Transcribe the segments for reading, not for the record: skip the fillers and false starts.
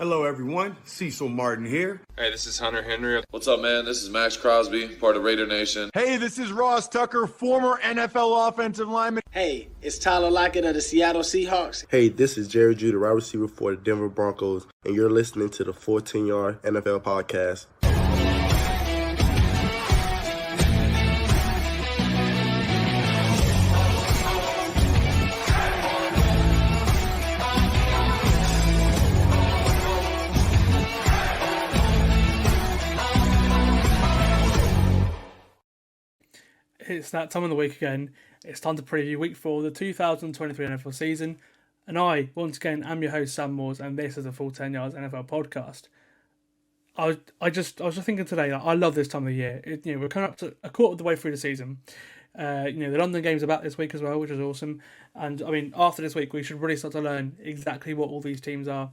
Hello, everyone. Cecil Martin here. Hey, this is Hunter Henry. What's up, man? This is Max Crosby, part of Raider Nation. Hey, this is Ross Tucker, former NFL offensive lineman. Hey, it's Tyler Lockett of the Seattle Seahawks. Hey, this is Jerry Judy, wide receiver for the Denver Broncos, and you're listening to the 14-Yard NFL Podcast. It's that time of the week again. It's time to preview week 4 of the 2023 NFL season. And I, once again, am your host, Sam Moores, and this is the Full 10 Yards NFL podcast. I was just thinking today, I love this time of the year. We're coming up to a quarter of the way through the season. The London game's about this week as well, which is awesome. And I mean, after this week, we should really start to learn exactly what all these teams are.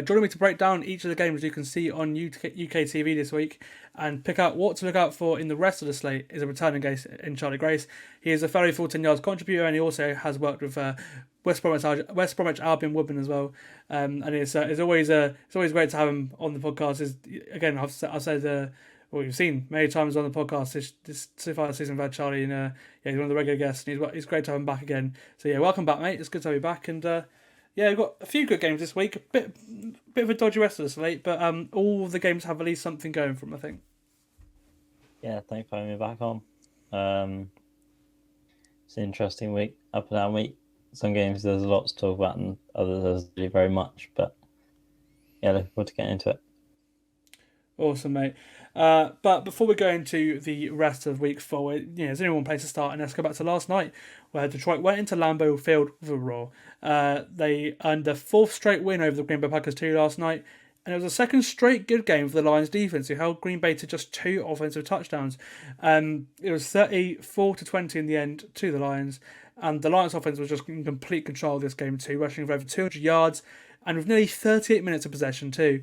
Joining me to break down each of the games you can see on UK TV this week and pick out what to look out for in the rest of the slate is a returning guest in Charlie Grace. He is a fellow Full 10 Yards contributor, and he also has worked with West Bromwich Albion Woodman as well. And it's always great to have him on the podcast. Again, I've said. Well, you've seen many times on the podcast this so far this season. We've had Charlie, and he's one of the regular guests, and he's great to have him back again. So yeah, welcome back, mate. It's good to have you back, and we've got a few good games this week. A bit of a dodgy rest of the slate, but all of the games have at least something going for them, I think. Yeah, thanks for having me back on. It's an interesting week, up and down week. Some games there's a lot to talk about, and others there's really very much. But yeah, looking forward to getting into it. Awesome, mate. But before we go into the rest of week 4, there's only one place to start, and let's go back to last night, where Detroit went into Lambeau Field with a roar. They earned their 4th straight win over the Green Bay Packers 2 last night, and it was a second straight good game for the Lions defense, who held Green Bay to just 2 offensive touchdowns. It was 34-20 in the end to the Lions, and the Lions offense was just in complete control of this game too, rushing for over 200 yards, and with nearly 38 minutes of possession too.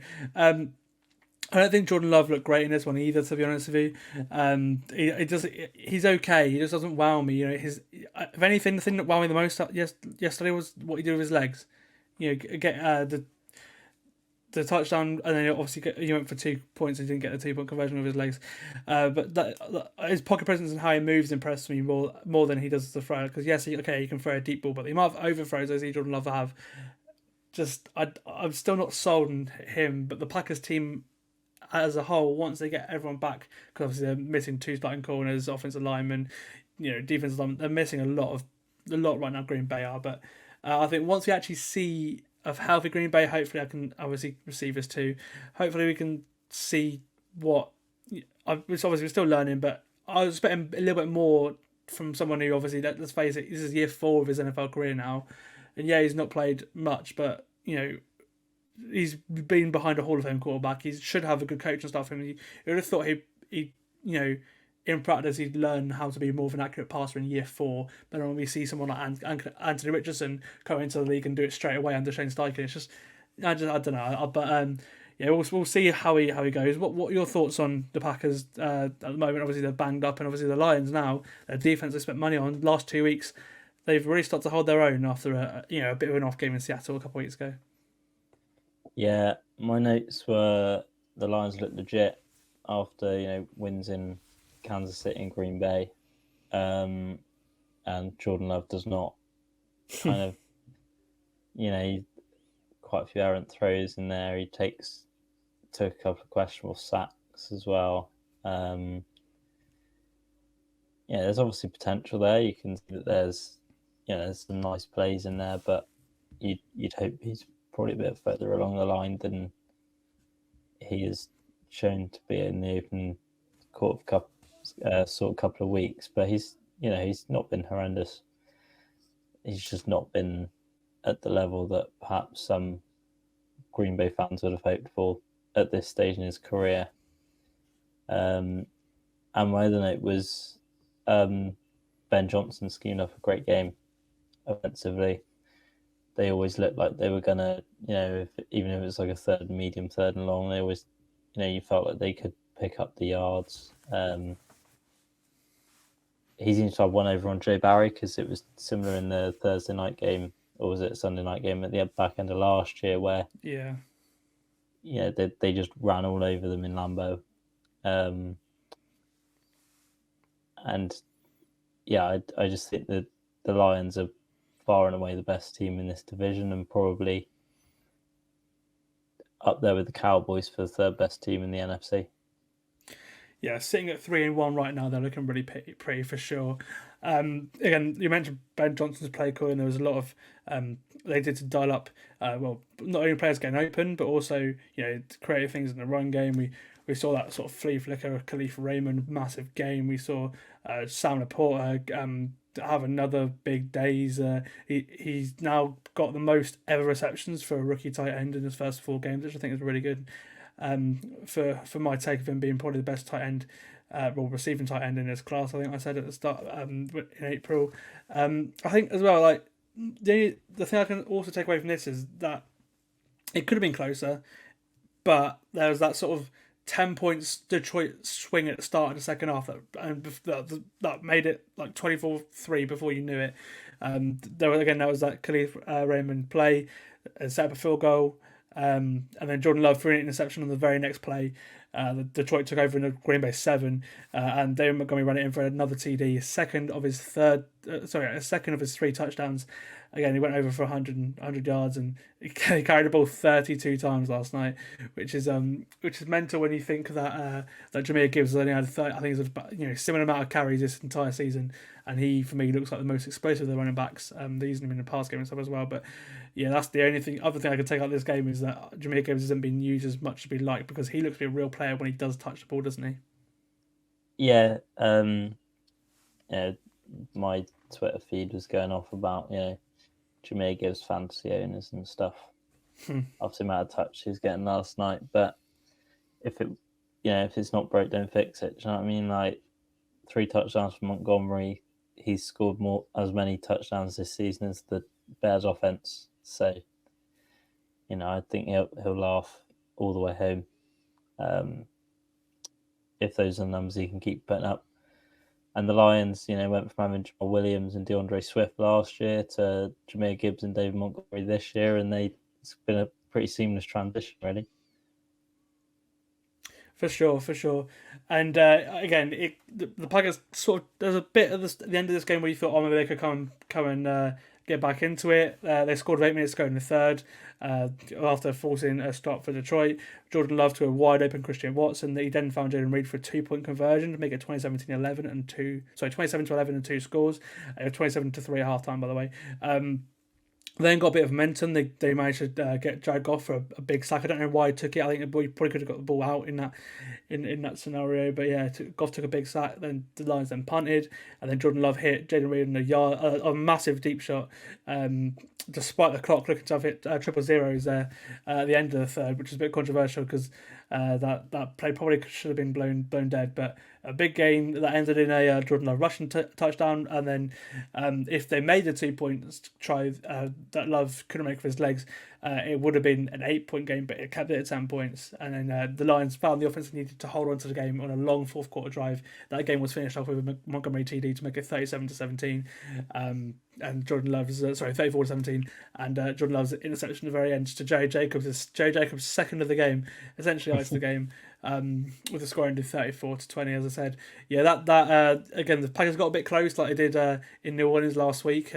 I don't think Jordan Love looked great in this one either, to be honest with you. He's okay. He just doesn't wow me. If anything, the thing that wowed me the most yesterday was what he did with his legs. Get the touchdown, and then obviously he went for 2 points. He didn't get the 2-point conversion with his legs. But his pocket presence and how he moves impressed me more than he does as a thrower. Because yes, he can throw a deep ball, but the amount of overthrows I see Jordan Love have, I'm still not sold on him. But the Packers team as a whole, once they get everyone back, because obviously they're missing 2 starting corners, offensive linemen, defensive linemen, they're missing a lot right now. Green Bay are, but I think once we actually see a healthy Green Bay, hopefully I can obviously receivers too. Hopefully we can see what. Which obviously we're still learning, but I was expecting a little bit more from someone who obviously, let's face it, this is year 4 of his NFL career now, and yeah, he's not played much, but he's been behind a Hall of Fame quarterback. He should have a good coaching staff. You would have thought he in practice he'd learn how to be more of an accurate passer in year 4. But when we see someone like Anthony Richardson come into the league and do it straight away under Shane Steichen, it's just I don't know. But we'll see how he goes. What are your thoughts on the Packers at the moment? Obviously they're banged up, and obviously the Lions now, their defense they spent money on last 2 weeks. They've really started to hold their own after a bit of an off game in Seattle a couple of weeks ago. Yeah, my notes were the Lions looked legit after wins in Kansas City and Green Bay, and Jordan Love does not kind of quite a few errant throws in there. He took a couple of questionable sacks as well. There's obviously potential there. You can see that there's some nice plays in there, but you'd hope he's probably a bit further along the line than he is shown to be in the open court of couple of weeks. But he's not been horrendous. He's just not been at the level that perhaps some Green Bay fans would have hoped for at this stage in his career. And my other note was Ben Johnson schemed up a great game offensively. They always looked like they were gonna, even if it was like a third and medium, third and long, they always, you felt like they could pick up the yards. He seems to have won over on Joe Barry because it was similar in the Thursday night game, or was it Sunday night game at the back end of last year where they just ran all over them in Lambeau. And I just think that the Lions are far and away the best team in this division, and probably up there with the Cowboys for the third best team in the NFC. Yeah, sitting at 3-1 right now, they're looking really pretty for sure. Again, you mentioned Ben Johnson's play call, and there was a lot of they did to dial up. Not only players getting open, but also creative things in the run game. We saw that sort of flea flicker of Khalif Raymond, massive game. We saw Sam Laporta have another big day. He's now got the most ever receptions for a rookie tight end in his first 4 games, which I think is really good. For my take of him being probably the best tight end, receiving tight end in his class. I think I said at the start in April. I think as well, like the thing I can also take away from this is that it could have been closer, but there was that sort of 10 points Detroit swing at the start of the second half that made it like 24-3 before you knew it. There was that Khalif Raymond play, set up a field goal. And then Jordan Love threw an interception on the very next play. Detroit took over in the Green Bay 7, and David Montgomery ran it in for another TD, a second of his 3 touchdowns. Again, he went over for 100 yards, and he carried the ball 32 times last night, which is mental when you think that Jahmyr Gibbs only had I think it was about, similar amount of carries this entire season, and he for me looks like the most explosive of the running backs. They're using him in the pass game and stuff as well, but yeah, that's the only other thing I can take out of this game is that Jahmyr Gibbs hasn't been used as much as we like, because he looks to be a real player when he does touch the ball, doesn't he? Yeah, my Twitter feed was going off about Jahmyr Gibbs fantasy owners and stuff. Obviously, the amount of touch he's getting last night, but if it's not broke, don't fix it. Do you know what I mean? Like 3 touchdowns from Montgomery, he's scored as many touchdowns this season as the Bears offense. So, I think he'll laugh all the way home. If those are the numbers he can keep putting up. And the Lions, went from having Jamal Williams and DeAndre Swift last year to Jahmyr Gibbs and David Montgomery this year, and it's been a pretty seamless transition, really. For sure. And again, the Packers sort of, there's a bit at the end of this game where you thought, maybe they could come and get back into it. They scored 8 minutes ago in the third after forcing a stop for Detroit. Jordan Love to a wide open Christian Watson. He then found Jalen Reed for a 2-point conversion to make it 27-11 and 2 scores. 27-3 at halftime, by the way. Then got a bit of momentum. They managed to get Jared Goff for a big sack. I don't know why he took it. I think he probably could have got the ball out in that scenario. But yeah, Goff took a big sack. Then the Lions then punted, and then Jordan Love hit Jaden Reed in a massive deep shot. Despite the clock looking to have hit 000s there at the end of the third, which is a bit controversial because that play probably should have been blown dead. But a big game that ended in a Jordan Love rushing touchdown, and then if they made the 2 points try that Love couldn't make with his legs, it would have been an 8-point game, but it kept it at 10 points. And then the Lions found the offense needed to hold on to the game on a long fourth quarter drive. That game was finished off with a Montgomery TD to make it 37-17. And Jordan Love's 34-17, and Jordan Love's interception at the very end to Jerry Jacobs. Jerry Jacobs' second of the game, essentially iced the game with the score ended 34-20. As I said, yeah, that again, the Packers got a bit close like they did in New Orleans last week,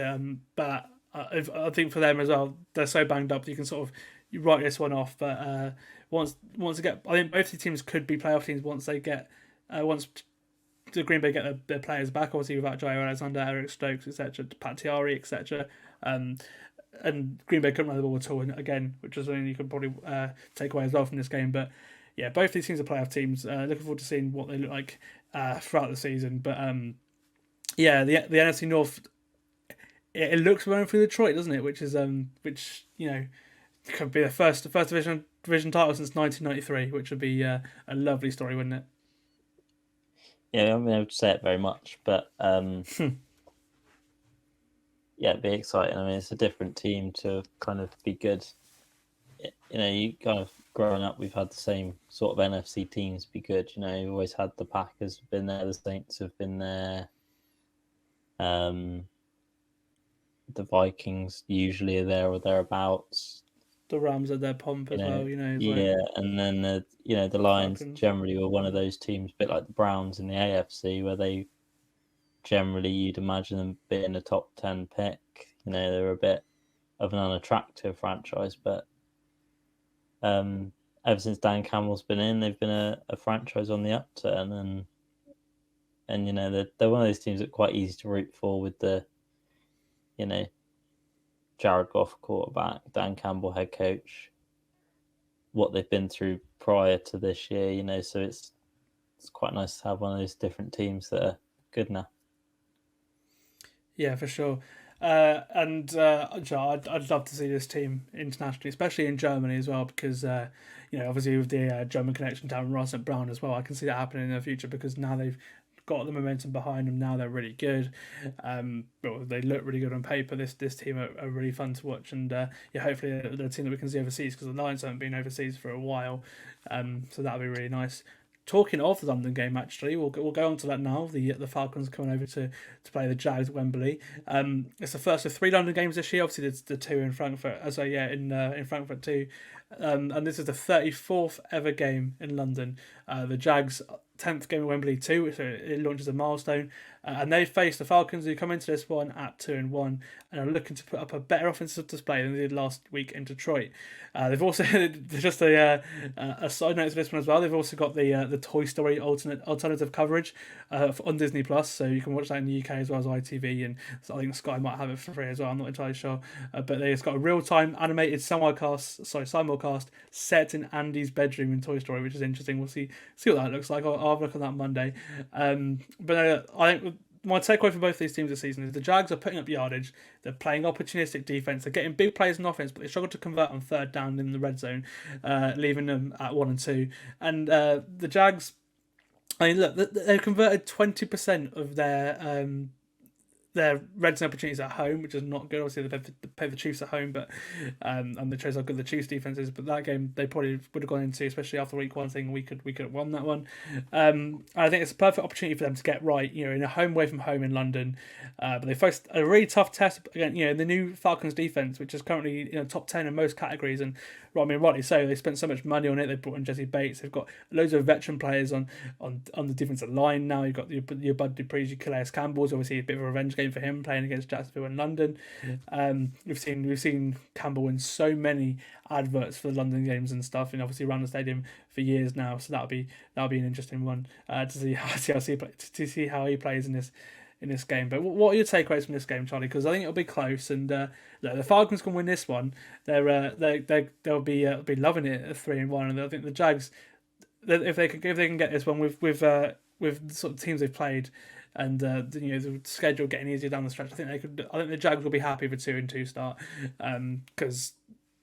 but I think for them as well, they're so banged up that you can sort of write this one off. But once they get, I think both the teams could be playoff teams once they get once the Green Bay get their players back, obviously without Jair Alexander, Eric Stokes, etc., Pat Tiari, etc. And Green Bay couldn't run the ball at all, again, which is something you could probably take away as well from this game. But yeah, both these teams are playoff teams. Looking forward to seeing what they look like throughout the season. But yeah, the NFC North, it looks running through Detroit, doesn't it? Which could be the first division title since 1993, which would be a lovely story, wouldn't it? Yeah, I haven't been able to say it very much, but yeah, it'd be exciting. I mean, it's a different team to kind of be good. You kind of growing up, we've had the same sort of NFC teams be good. You've always had the Packers have been there, the Saints have been there. The Vikings usually are there or thereabouts. the Rams are their pomp as well. And then the Lions Falcons. generally were one of those teams, a bit like the Browns in the AFC, where they generally you'd imagine them being a top 10 pick. They're a bit of an unattractive franchise, but ever since Dan Campbell's been in, they've been a franchise on the upturn, and they're one of those teams that are quite easy to root for with the Jared Goff quarterback, Dan Campbell head coach, what they've been through prior to this year, so it's quite nice to have one of those different teams that are good now. Yeah, for sure. I'd love to see this team internationally, especially in Germany as well, because obviously with the German connection down Ross and Brown as well, I can see that happening in the future because now they've got the momentum behind them. Now they're really good. They look really good on paper. This team are really fun to watch, and hopefully they're a team that we can see overseas because the Lions haven't been overseas for a while. So that'll be really nice. Talking of the London game, actually, we'll go on to that now. The Falcons coming over to play the Jags at Wembley. It's the first of 3 London games this year. Obviously, there's the 2 in Frankfurt. In Frankfurt too. And this is the 34th ever game in London. The Jags' 10th game at Wembley too, so it launches a milestone. And they face the Falcons, who come into this one at 2-1 and are looking to put up a better offensive display than they did last week in Detroit. They've also just a side note to this one as well. They've also got the Toy Story alternative coverage on Disney Plus, so you can watch that in the UK as well as ITV, and so I think Sky might have it for free as well. I'm not entirely sure, but they've got a real-time animated simulcast set in Andy's bedroom in Toy Story, which is interesting. We'll see what that looks like. I'll have a look on that Monday. But I think my takeaway from both these teams this season is the Jags are putting up yardage. They're playing opportunistic defense. They're getting big plays in offense, but they struggle to convert on third down in the red zone, leaving them at 1 and 2. And the Jags, look, they've converted 20% of their red zone opportunities at home, which is not good. Obviously, they play the Chiefs at home, but and they shows how good the Chiefs defense is. But that game they probably would have gone into, especially after week 1, thinking we could have won that one. I think it's a perfect opportunity for them to get right, in a home away from home in London. But they faced a really tough test again, the new Falcons defense, which is currently top 10 in most categories, and rightly so. They spent so much money on it. They brought in Jesse Bates. They've got loads of veteran players on the defensive line now. You've got your Bud Dupree's, your Calais Campbell's, obviously a bit of a revenge game for him playing against Jacksonville in London. We've seen Campbell in so many adverts for the London games and stuff, and obviously around the stadium for years now. So that'll be an interesting one to see how he plays in this game. But what are your takeaways from this game, Charlie? Because I think it'll be close, and the Falcons can win this one. They'll be loving it at 3-1, and I think the Jags, if they can get this one with sort of teams they've played, and the schedule getting easier down the stretch, I think the Jags will be happy with 2-2 start, because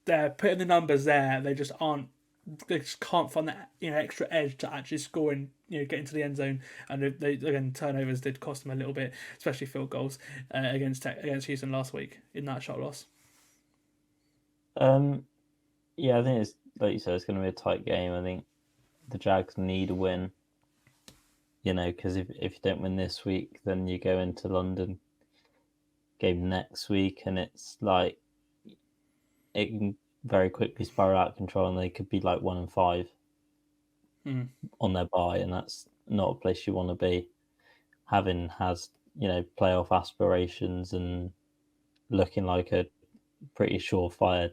they're putting the numbers there. They just can't find that extra edge to actually score and get into the end zone. And again, turnovers did cost them a little bit, especially field goals against Houston last week in that shot loss. Yeah, I think it's like you said, it's going to be a tight game. I think the Jags need a win. Because if you don't win this week, then you go into London game next week, and it's like it can very quickly spiral out of control, and they could be like 1-5 on their bye, and that's not a place you want to be. Having has playoff aspirations and looking like a pretty surefire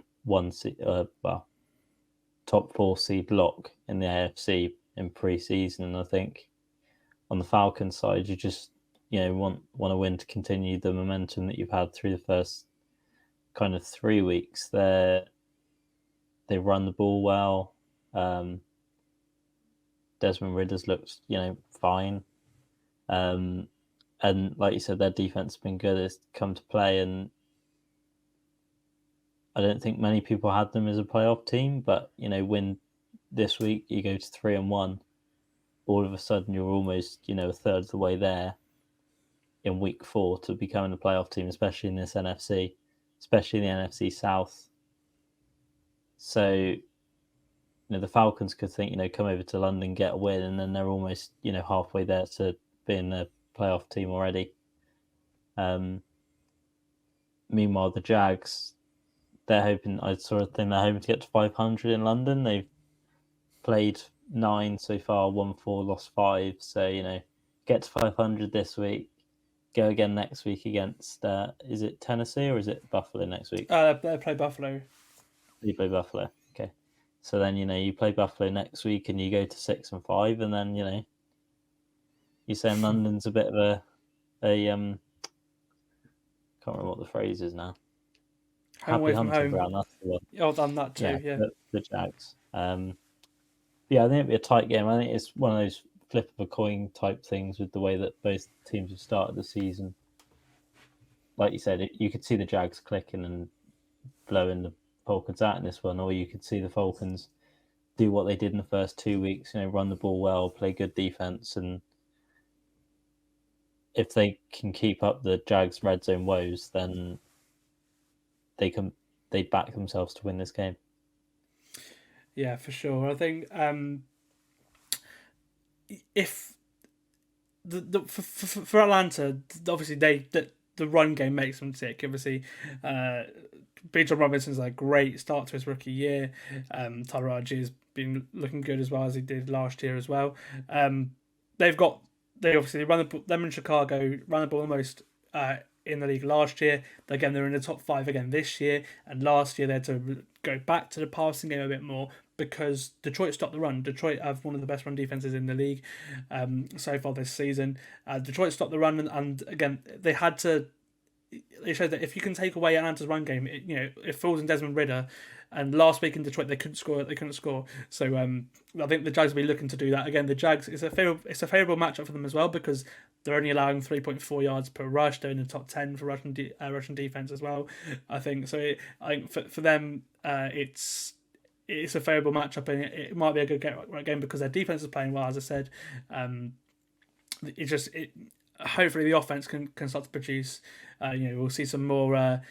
top 4 seed lock in the AFC in pre-season, and I think on the Falcons side, you just want to win to continue the momentum that you've had through the first kind of 3 weeks. They run the ball well. Desmond Ridder's looks fine, and like you said, their defense has been good. It's come to play, and I don't think many people had them as a playoff team. But win this week, you go to 3-1. All of a sudden, you're almost a third of the way there in week 4 to becoming a playoff team, especially in this NFC, especially in the NFC South. So, the Falcons could think, come over to London, get a win, and then they're almost, halfway there to being a playoff team already. Meanwhile, the Jags, they're hoping. I sort of think they're hoping to get to 500 in London. They've played 9 so far, won 4, lost 5. So get to 500 this week. Go again next week against. Is it Tennessee or is it Buffalo next week? They play Buffalo. You play Buffalo. Okay. So then you play Buffalo next week and you go to 6 and 5, and then you're saying London's a bit of a can't remember what the phrase is now. Home away from home. Ground. That's the one. Oh, done that too. Yeah. The Jags. I think it'll be a tight game. I think it's one of those flip of a coin type things with the way that both teams have started the season. Like you said, you could see the Jags clicking and blowing the Falcons out in this one, or you could see the Falcons do what they did in the first 2 weeks, run the ball well, play good defense, and if they can keep up the Jags' red zone woes, then they back themselves to win this game. Yeah, for sure. I think if for Atlanta, obviously the run game makes them sick. Obviously, Bijan Robinson's a great start to his rookie year. Tyler Algier has been looking good as well as he did last year as well. They obviously run them in Chicago, ran the ball the most in the league last year. Again, they're in the top 5 again this year, and last year they had to go back to the passing game a bit more because Detroit stopped the run. Detroit have one of the best run defenses in the league so far this season. Detroit stopped the run, and again they showed that if you can take away Atlanta's run game, it falls in Desmond Ridder. And last week in Detroit, they couldn't score. So I think the Jags will be looking to do that again. The Jags, it's a favorable matchup for them as well because they're only allowing 3.4 yards per rush. They're in the top 10 for Russian defense as well. I think so. I think for them, it's a favorable matchup, and it might be a good game because their defense is playing well. As I said, hopefully the offense can start to produce. We'll see some more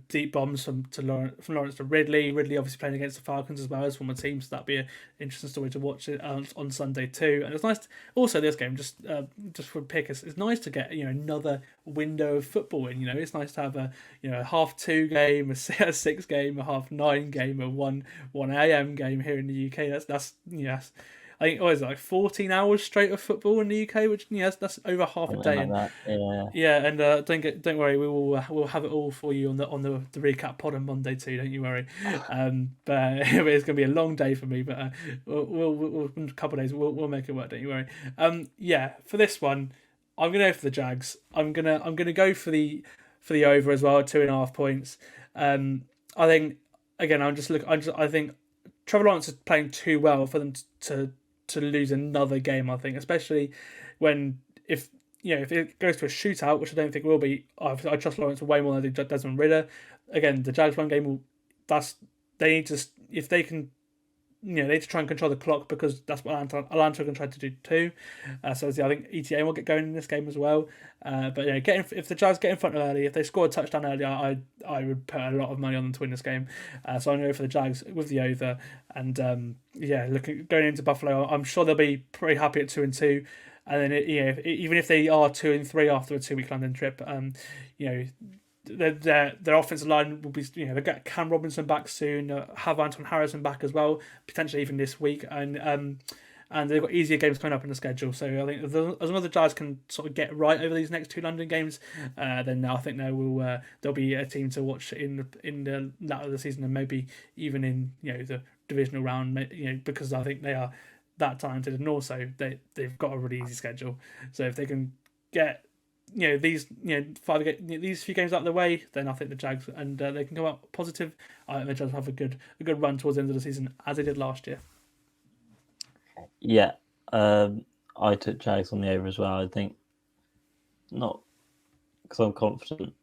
deep bombs from Lawrence to Ridley. Ridley obviously playing against the Falcons as well as former team, so that'd be an interesting story to watch it on Sunday too. And it's nice also this game just for pick. It's nice to get another window of football in. It's nice to have a half 2 game, a 6 game, a half 9 game, a 1 a.m. game here in the UK. That's I think is it like 14 hours straight of football in the UK, which that's over half a day. Like and don't worry, we'll have it all for you on the recap pod on Monday too. Don't you worry. But it's going to be a long day for me, but we'll in a couple of days we'll make it work. Don't you worry. For this one, I'm going to go for the Jags. I'm gonna go for the over as well, 2.5 points. I think again, I think Trevor Lawrence is playing too well for them to lose another game. I think, especially if it goes to a shootout, which I don't think it will be. I trust Lawrence way more than I do Desmond Ridder. Again, the Jags run game they need to, if they can, they need to try and control the clock because that's what Atlanta are going to try to do too. So I think ETA will get going in this game as well. But if the Jags get in front early, if they score a touchdown early, I would put a lot of money on them to win this game. So I'm going to go for the Jags with the over. And going into Buffalo, I'm sure they'll be pretty happy at 2-2. And then even if they are 2-3 after a 2-week London trip, their offensive line will be, they'll get Cam Robinson back soon, have Anton Harrison back as well, potentially even this week, and they've got easier games coming up in the schedule. So I think as long as the Giants can sort of get right over these next 2 London games, then I think there'll be a team to watch in the latter of the season and maybe even in the divisional round, because I think they are that talented, and also they've got a really easy schedule. So if they can get these few games out of the way, then I think the Jags and they can come out positive. I think the Jags have a good run towards the end of the season as they did last year. Yeah, I took Jags on the over as well. I think not because I'm confident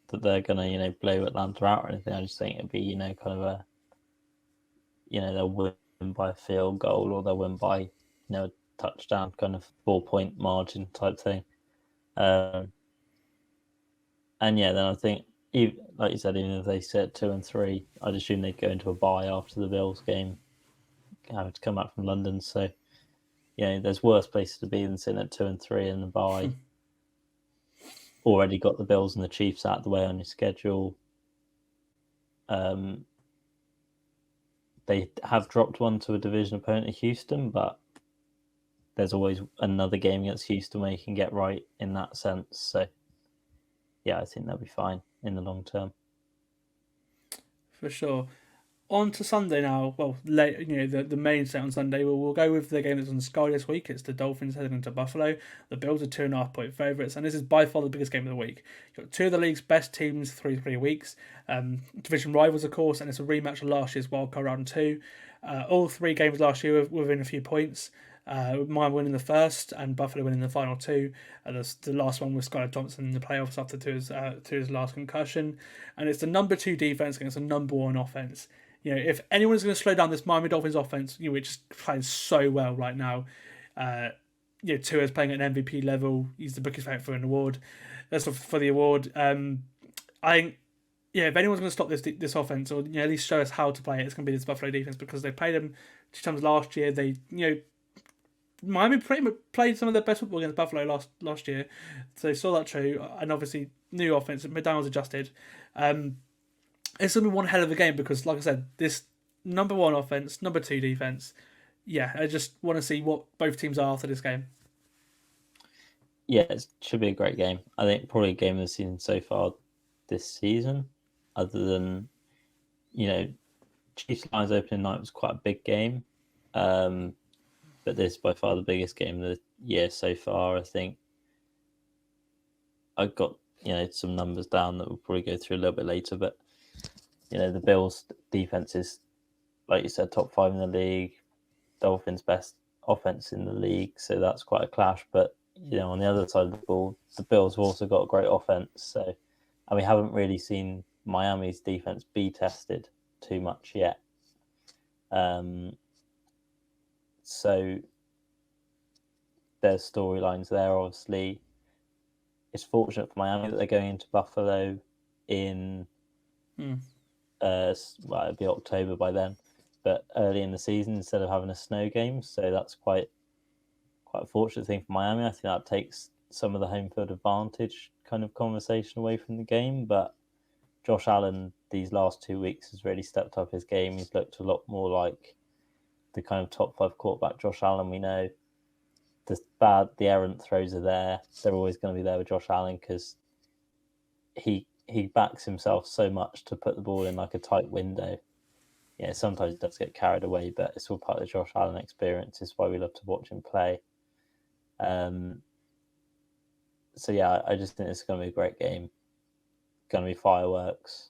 that they're gonna blow Atlanta out or anything. I just think it'd be kind of a they'll win by a field goal or they'll win by a touchdown, kind of 4-point margin type thing. Then I think, like you said, even if they sit 2-3, I'd assume they'd go into a bye after the Bills game, having to come back from London. So, there's worse places to be than sitting at 2-3 in the bye. Already got the Bills and the Chiefs out of the way on your schedule. They have dropped one to a division opponent in Houston, but there's always another game against Houston where you can get right in that sense. So, yeah, I think they'll be fine in the long term. For sure. On to Sunday now. Well, late, the main set on Sunday. We'll go with the game that's on Sky this week. It's the Dolphins heading into Buffalo. The Bills are 2.5-point favourites, and this is by far the biggest game of the week. You've got two of the league's best teams through 3 weeks. Division rivals, of course, and it's a rematch of last year's wildcard round 2. All 3 games last year were within a few points. Mine winning the first and Buffalo winning the final 2. The last one was Skylar Thompson in the playoffs after to his last concussion. And it's the number 2 defense against the number 1 offense. If anyone's going to slow down this Miami Dolphins offense, which is playing so well right now, Tua's playing at an MVP level. He's the biggest favourite for an award. That's for the award. If anyone's going to stop this offense, or at least show us how to play it, it's going to be this Buffalo defense, because they played them 2 times last year. Miami pretty much played some of their best football against Buffalo last year, so they saw that true. And obviously, new offense, McDaniel's adjusted. It's going to be one hell of a game because, like I said, this number 1 offense, number 2 defense. Yeah, I just want to see what both teams are after this game. Yeah, it should be a great game. I think probably a game of the season so far this season, other than, Chiefs Lions opening night was quite a big game. But this is by far the biggest game of the year so far. I think I've got, some numbers down that we'll probably go through a little bit later, but the Bills' defense is, like you said, top 5 in the league. Dolphins' best offense in the league, so that's quite a clash. But on the other side of the ball, the Bills have also got a great offense. So, and we haven't really seen Miami's defense be tested too much yet. So there's storylines there. Obviously, it's fortunate for Miami that they're going into Buffalo in. It'll be October by then, but early in the season instead of having a snow game, so that's quite a fortunate thing for Miami. I think that takes some of the home field advantage kind of conversation away from the game. But Josh Allen these last 2 weeks has really stepped up his game. He's looked a lot more like the kind of top 5 quarterback Josh Allen we know. The errant throws are there. They're always going to be there with Josh Allen because he backs himself so much to put the ball in like a tight window. Sometimes he does get carried away, but it's all part of the Josh Allen experience. It's why we love to watch him play. I just think it's going to be a great game. Going to be fireworks.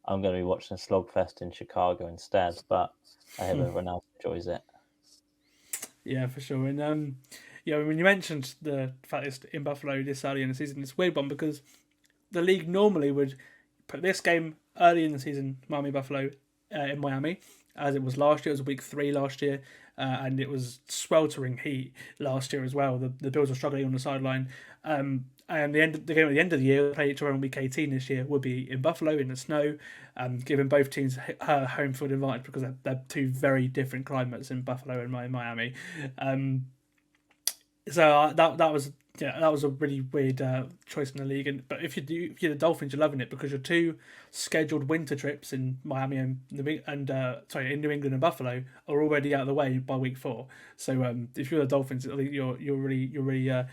I'm going to be watching a slogfest in Chicago instead, but I hope everyone else enjoys it. Yeah, for sure. And when you mentioned the fact it's in Buffalo this early in the season, it's a weird one because the league normally would put this game early in the season, Miami-Buffalo, in Miami, as it was last year. It was week 3 last year, and it was sweltering heat last year as well. The Bills were struggling on the sideline. And the game at the end of the year, play each other on week 18 this year, would be in Buffalo in the snow, giving both teams home field advantage because they're 2 very different climates in Buffalo and Miami. So that was a really weird choice in the league. But if you're the Dolphins, you're loving it because your 2 scheduled winter trips in Miami in New England and Buffalo are already out of the way by week 4. So if you're the Dolphins, I think you're really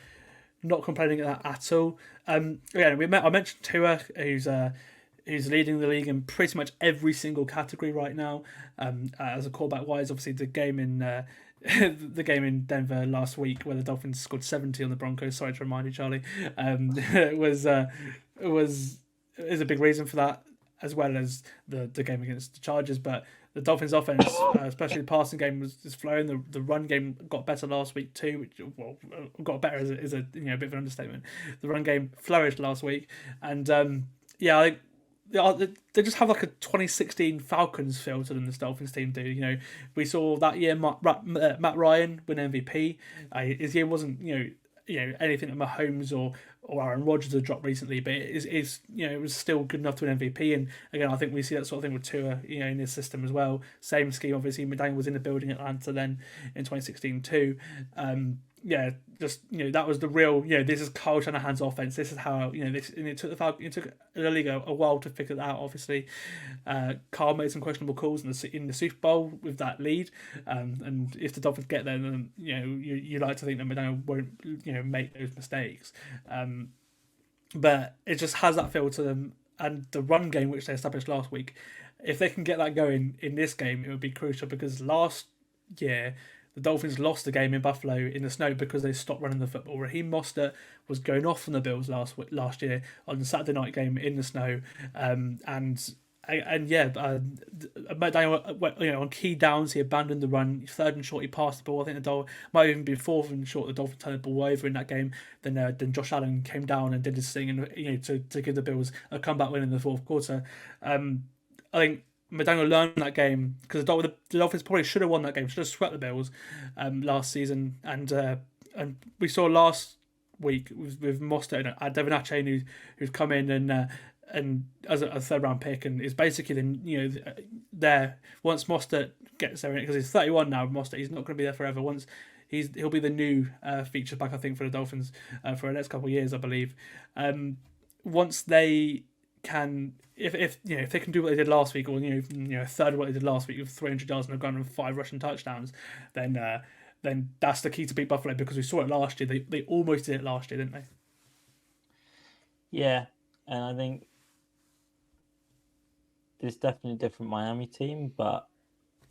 not complaining at all. I mentioned Tua, who's leading the league in pretty much every single category right now. As a quarterback wise, obviously the game in Denver last week where the Dolphins scored 70 on the Broncos. Sorry to remind you, Charlie. Is a big reason for that, as well as the game against the Chargers. But the Dolphins' offense, especially the passing game, was flowing. The run game got better last week too. Which, got better is a bit of an understatement. The run game flourished last week, and I think they just have like a 2016 Falcons feel to them. This Dolphins team do. We saw that year Matt Ryan win MVP. His year wasn't anything that Mahomes or Aaron Rodgers had dropped recently, but it was still good enough to win MVP. And again, I think we see that sort of thing with Tua, in his system as well. Same scheme, obviously. McDaniel was in the building at Atlanta then in 2016 too. just that was the real this is Kyle Shanahan's offense. This is how this, and it took the league a while to figure that out. Obviously, Kyle made some questionable calls in the Super Bowl with that lead, and if the Dolphins get there, then you like to think that McDaniel won't make those mistakes, but it just has that feel to them, and the run game which they established last week. If they can get that going in this game, it would be crucial, because last year the Dolphins lost the game in Buffalo in the snow because they stopped running the football. Raheem Mostert was going off on the Bills last year on the Saturday night game in the snow, McDaniel, on key downs he abandoned the run. 3rd and short he passed the ball. I think the might even be 4th and short. The Dolphins turned the ball over in that game. Then Josh Allen came down and did his thing, and to give the Bills a comeback win in the 4th quarter. I think McDaniel learned that game, because the Dolphins probably should have won that game, should have swept the Bills last season, and we saw last week with Mostert and Devin Achane who's come in and as a 3rd round pick, and is basically there once Mostert gets there, because he's 31 now. Mostert, he's not going to be there forever. Once he'll be the new feature back, I think, for the Dolphins for the next couple of years, I believe. Once they can, if they can do what they did last week, or a third of what they did last week with 300 yards on the ground and 5 rushing touchdowns, then that's the key to beat Buffalo, because we saw it last year. They almost did it last year, didn't they? Yeah, and I think it's definitely a different Miami team, but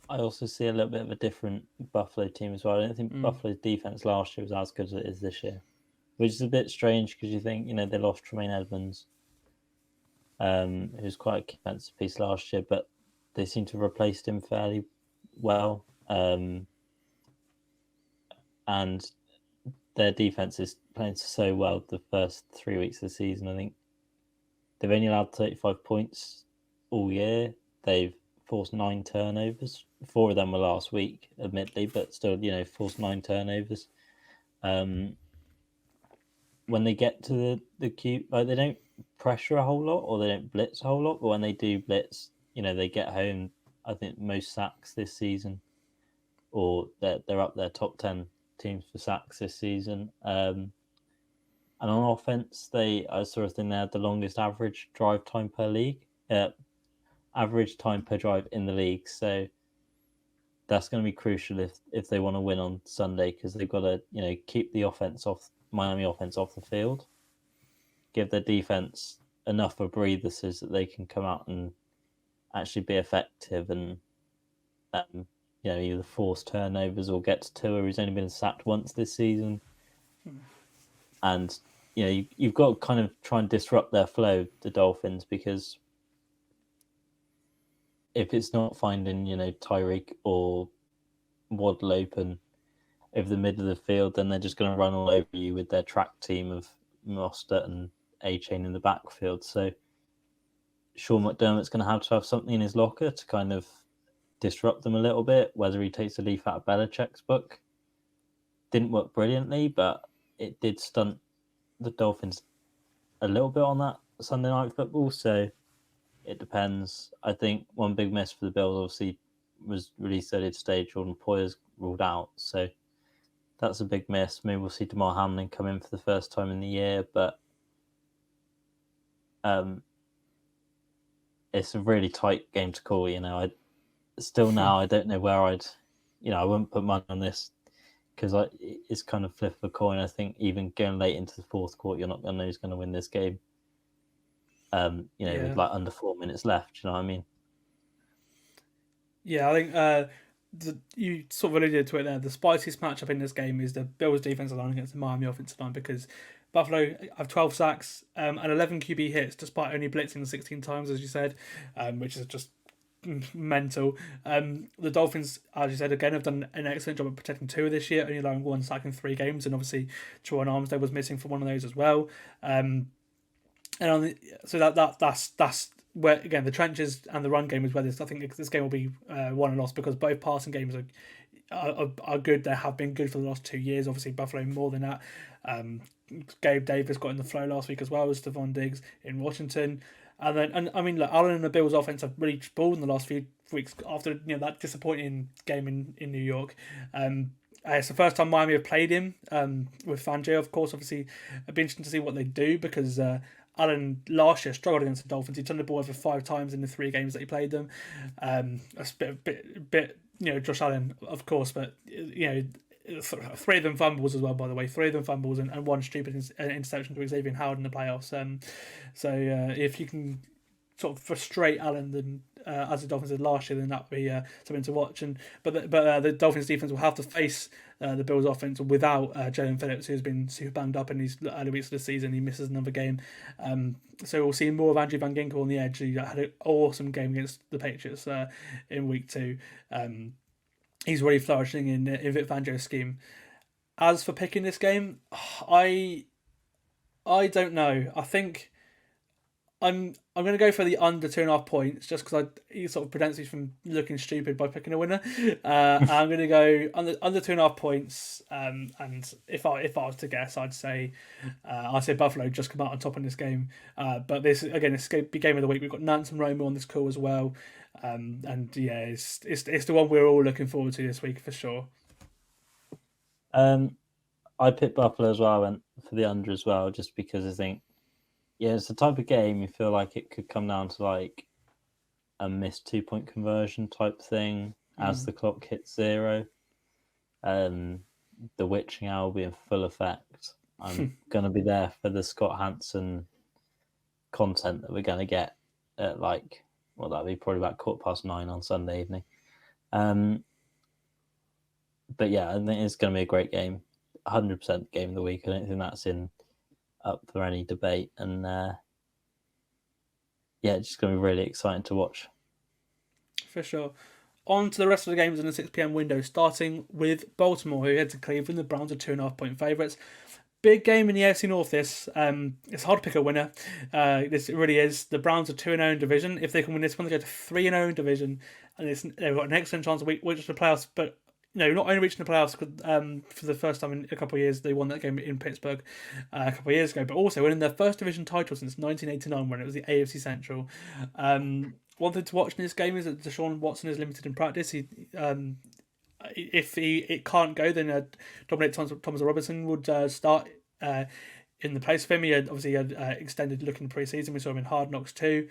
I also see a little bit of a different Buffalo team as well. I don't think Buffalo's defense last year was as good as it is this year, which is a bit strange, because you think they lost Tremaine Edmonds, who's quite a defensive piece last year, but they seem to have replaced him fairly well. And their defense is playing so well the first 3 weeks of the season. I think they've only allowed 35 points all year. They've forced 9 turnovers. 4 of them were last week, admittedly, but still, forced 9 turnovers. When they get to the cube, they don't pressure a whole lot, or they don't blitz a whole lot, but when they do blitz, they get home, I think, most sacks this season, or they're up there top 10 teams for sacks this season. And on offense, I sort of think they had the longest average drive time per league, average time per drive in the league. So that's going to be crucial if they want to win on Sunday, because they've got to keep the Miami offense off the field, give their defense enough of a breather so that they can come out and actually be effective, and either force turnovers or get to Tua, who's only been sacked once this season. And you've got to kind of try and disrupt their flow, the Dolphins, because if it's not finding Tyreek or Waddle open over the middle of the field, then they're just going to run all over you with their track team of Mostert and A-Chain in the backfield. So Sean McDermott's going to have something in his locker to kind of disrupt them a little bit, whether he takes a leaf out of Belichick's book. Didn't work brilliantly, but it did stunt the Dolphins a little bit on that Sunday Night Football, so it depends. I think one big miss for the Bills obviously was released early stage. Jordan Poyer's ruled out, so that's a big miss. Maybe we'll see Damar Hamlin come in for the first time in the year, but it's a really tight game to call. I don't know where I wouldn't put money on this, because it's kind of flip of a coin. I think even going late into the 4th quarter, you're not going to know who's going to win this game. With under 4 minutes left. You know what I mean? Yeah, I think you sort of alluded to it there. The spiciest matchup in this game is the Bills defensive line against the Miami offensive line, because Buffalo have 12 sacks and 11 QB hits, despite only blitzing 16 times, as you said, which is just mental. The Dolphins, as you said, again, have done an excellent job of protecting Tua this year, only allowing 1 sack in 3 games, and obviously Terron Armstead was missing from one of those as well. That's where, again, the trenches and the run game is where I think this game will be won and lost, because both passing games are good. They have been good for the last 2 years. Obviously, Buffalo more than that. Gabe Davis got in the flow last week as well as Stephon Diggs in Washington. Allen and the Bills' offense have really balled in the last few weeks after that disappointing game in New York. It's the first time Miami have played him with Fangio, of course. Obviously, it'd be interesting to see what they do because Allen last year struggled against the Dolphins. He turned the ball over 5 times in the 3 games that he played them. That's a bit, Josh Allen, of course, but 3 of them fumbles as well. By the way, 3 of them fumbles and 1 stupid interception to Xavier Howard in the playoffs. So if you can sort of frustrate Allen then as the Dolphins did last year, then that would be something to watch. But the Dolphins defense will have to face the Bills offense without Jalen Phillips, who's been super banged up in these early weeks of the season. He misses another game, so we'll see more of Andrew Van Ginkel on the edge. He had an awesome game against the Patriots in week 2. He's really flourishing in Vic Fangio's scheme. As for picking this game, I don't know. I think I'm going to go for the under 2.5 points just because he sort of prevents me from looking stupid by picking a winner. I'm going to go under 2.5 points. And if I was to guess, I'd say Buffalo just come out on top in this game. But this again, it's going to be game of the week. We've got Nance and Romo on this call as well. And yeah, it's the one we're all looking forward to this week for sure. I picked Buffalo as well. I went for the under as well, just because I think. Yeah, it's the type of game you feel like it could come down to like a missed 2-point conversion type thing as the clock hits 0. The witching hour will be in full effect. I'm going to be there for the Scott Hansen content that we're going to get at that'll be probably about 9:15 on Sunday evening. But yeah, I think it's going to be a great game. 100% game of the week. I don't think that's up for any debate, and it's just going to be really exciting to watch. For sure. On to the rest of the games in the 6 p.m. window, starting with Baltimore, who head to Cleveland. The Browns are 2.5-point favourites. Big game in the AFC North. This it's hard to pick a winner. This really is. The Browns are 2-0 in division. If they can win this one, they go to 3-0 in division, and they've got an excellent chance of reaching the playoffs. But not only reaching the playoffs for the first time in a couple of years, they won that game in Pittsburgh a couple of years ago, but also winning their first division title since 1989 when it was the AFC Central. One thing to watch in this game is that Deshaun Watson is limited in practice. If it can't go, then Dominic Thomas Robinson would start in the place of him. He had extended look in the preseason. We saw him in Hard Knocks too.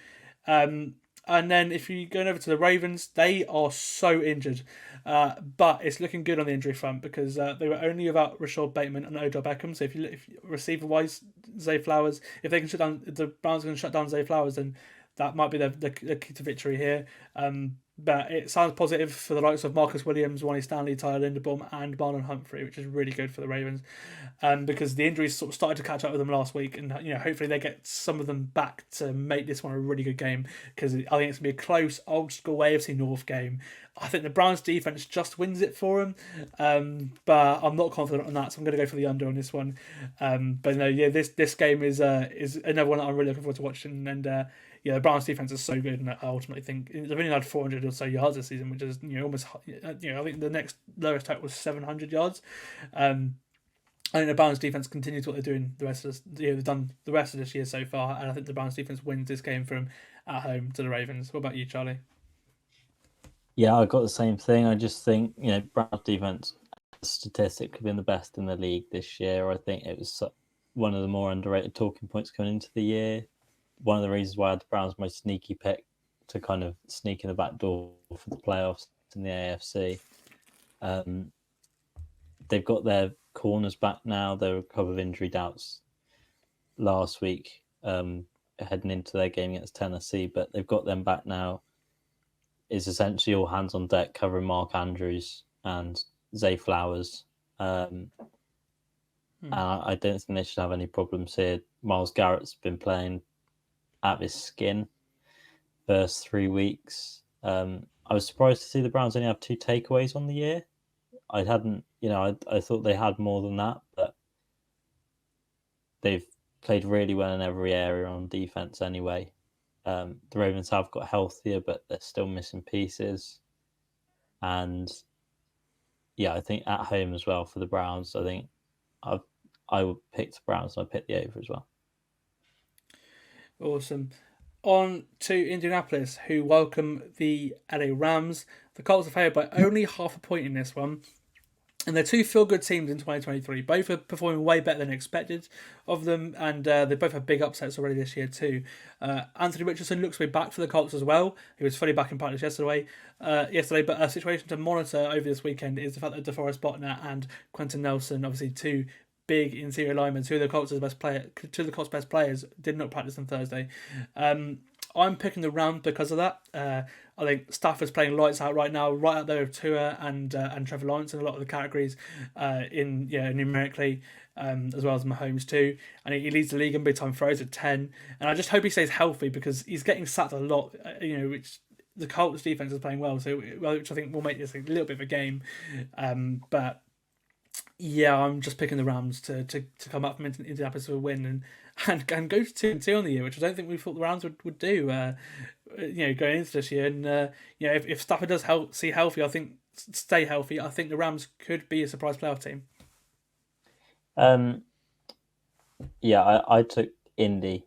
And then if you're going over to the Ravens, they are so injured. But it's looking good on the injury front because they were only without Rashad Bateman and Odell Beckham. So if receiver-wise, Zay Flowers, if they can shut down, the Browns can shut down Zay Flowers, then that might be the key to victory here. But it sounds positive for the likes of Marcus Williams, Ronnie Stanley, Tyler Linderbaum, and Marlon Humphrey, which is really good for the Ravens, because the injuries sort of started to catch up with them last week, and hopefully they get some of them back to make this one a really good game, because I think it's going to be a close, old-school AFC North game. I think the Browns' defense just wins it for them, but I'm not confident on that, so I'm going to go for the under on this one. But no, yeah, this game is another one that I'm really looking forward to watching, and the Browns' defense is so good, and I ultimately think they've only had 400 or so yards this season, which is almost I think the next lowest total was 700 yards. I think the Browns' defense continues what they're doing the rest of this. They've done the rest of this year so far, and I think the Browns' defense wins this game from at home to the Ravens. What about you, Charlie? Yeah, I got the same thing. I just think Browns' defense statistically been the best in the league this year. I think it was one of the more underrated talking points coming into the year. One of the reasons why I had the Browns my sneaky pick to kind of sneak in the back door for the playoffs in the AFC. They've got their corners back now. There were a couple of injury doubts last week heading into their game against Tennessee, but they've got them back now. It's essentially all hands on deck covering Mark Andrews and Zay Flowers. And I don't think they should have any problems here. Myles Garrett's been playing out of his skin first 3 weeks. I was surprised to see the Browns only have 2 takeaways on the year. I hadn't, I thought they had more than that, but they've played really well in every area on defense anyway. The Ravens have got healthier, but they're still missing pieces. And I think at home as well for the Browns, I think I would pick the Browns and I picked the over as well. Awesome. On to Indianapolis, who welcome the LA Rams. The Colts are favored by only half a point in this one. And they're two feel-good teams in 2023. Both are performing way better than expected of them, and they both have big upsets already this year too. Anthony Richardson looks to be back for the Colts as well. He was fully back in practice yesterday. But a situation to monitor over this weekend is the fact that DeForest Buckner and Quentin Nelson, obviously two big interior linemen, two of the Colts' best players, did not practice on Thursday. I'm picking the Rams because of that. I think Stafford's playing lights out right now, right out there with Tua and Trevor Lawrence in a lot of the categories numerically, as well as Mahomes too. And he leads the league in big time throws at 10. And I just hope he stays healthy because he's getting sacked a lot, which the Colts defense is playing well, which I think will make this a little bit of a game. But yeah, I'm just picking the Rams to come up from Indianapolis with a win and go to 2-2 on the year, which I don't think we thought the Rams would do. Going into this year, and if Stafford does stay healthy, I think the Rams could be a surprise playoff team. I took Indy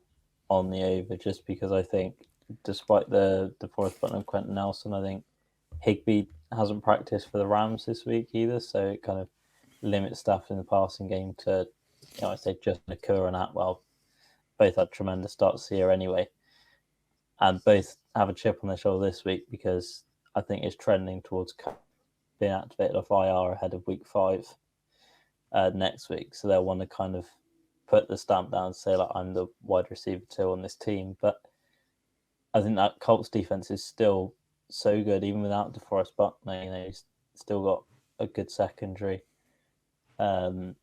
on the over just because I think, despite the Forrest Button and Quentin Nelson, I think Higbee hasn't practiced for the Rams this week either, so it kind of limits stuff in the passing game to, I say, just Nakua and Atwell. Both had tremendous starts here anyway, and both have a chip on their shoulder this week because I think it's trending towards being activated off IR ahead of week 5 next week. So they'll want to kind of put the stamp down and say, like, I'm the wide receiver 2 on this team. But I think that Colts defense is still so good, even without DeForest Buckner. He's still got a good secondary. And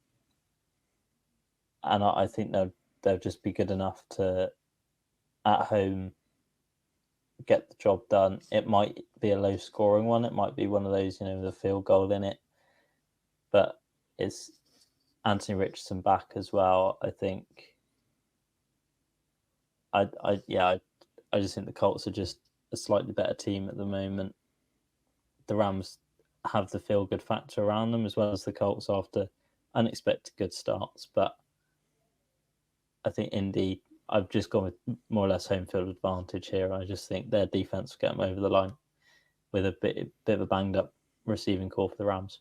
I think they'll just be good enough to, at home, get the job done. It might be a low scoring one. It might be one of those, with a field goal in it. But it's Anthony Richardson back as well. I think. I just think the Colts are just a slightly better team at the moment. The Rams have the feel good factor around them as well as the Colts after unexpected good starts, but I think Indy, I've just gone with more or less home field advantage here. I just think their defense will get them over the line with a bit of a banged up receiving core for the Rams.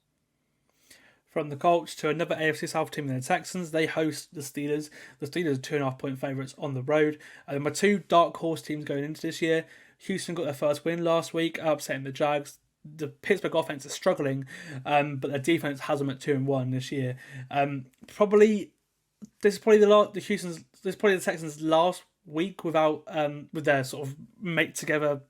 From the Colts to another AFC South team, the Texans. They host the Steelers. The Steelers are 2.5-point favourites on the road. My two dark horse teams going into this year. Houston got their first win last week, upsetting the Jags. The Pittsburgh offense is struggling, but their defense has them at 2-1 this year. This is probably the Texans' last week without with their sort of mate together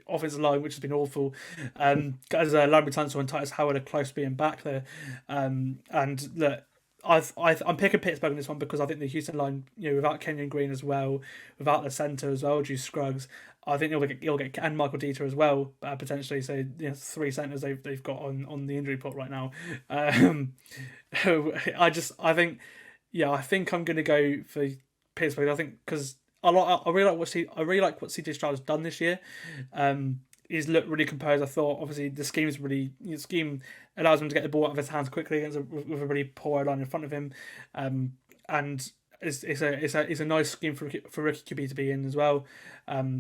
offensive line, which has been awful. As Larry Tunsil and Titus Howard are close to being back there, and look, I'm picking Pittsburgh in this one because I think the Houston line, without Kenyon Green as well, without the centre as well, Juice Scruggs, I think he'll get and Michael Dieter as well, potentially. So 3 centres they've got on the injury report right now. I think I'm going to go for Pittsburgh. I think because I really like what CJ Stroud has done this year. He's looked really composed. I thought obviously the scheme allows him to get the ball out of his hands quickly with a really poor line in front of him, and it's a nice scheme for rookie QB to be in as well.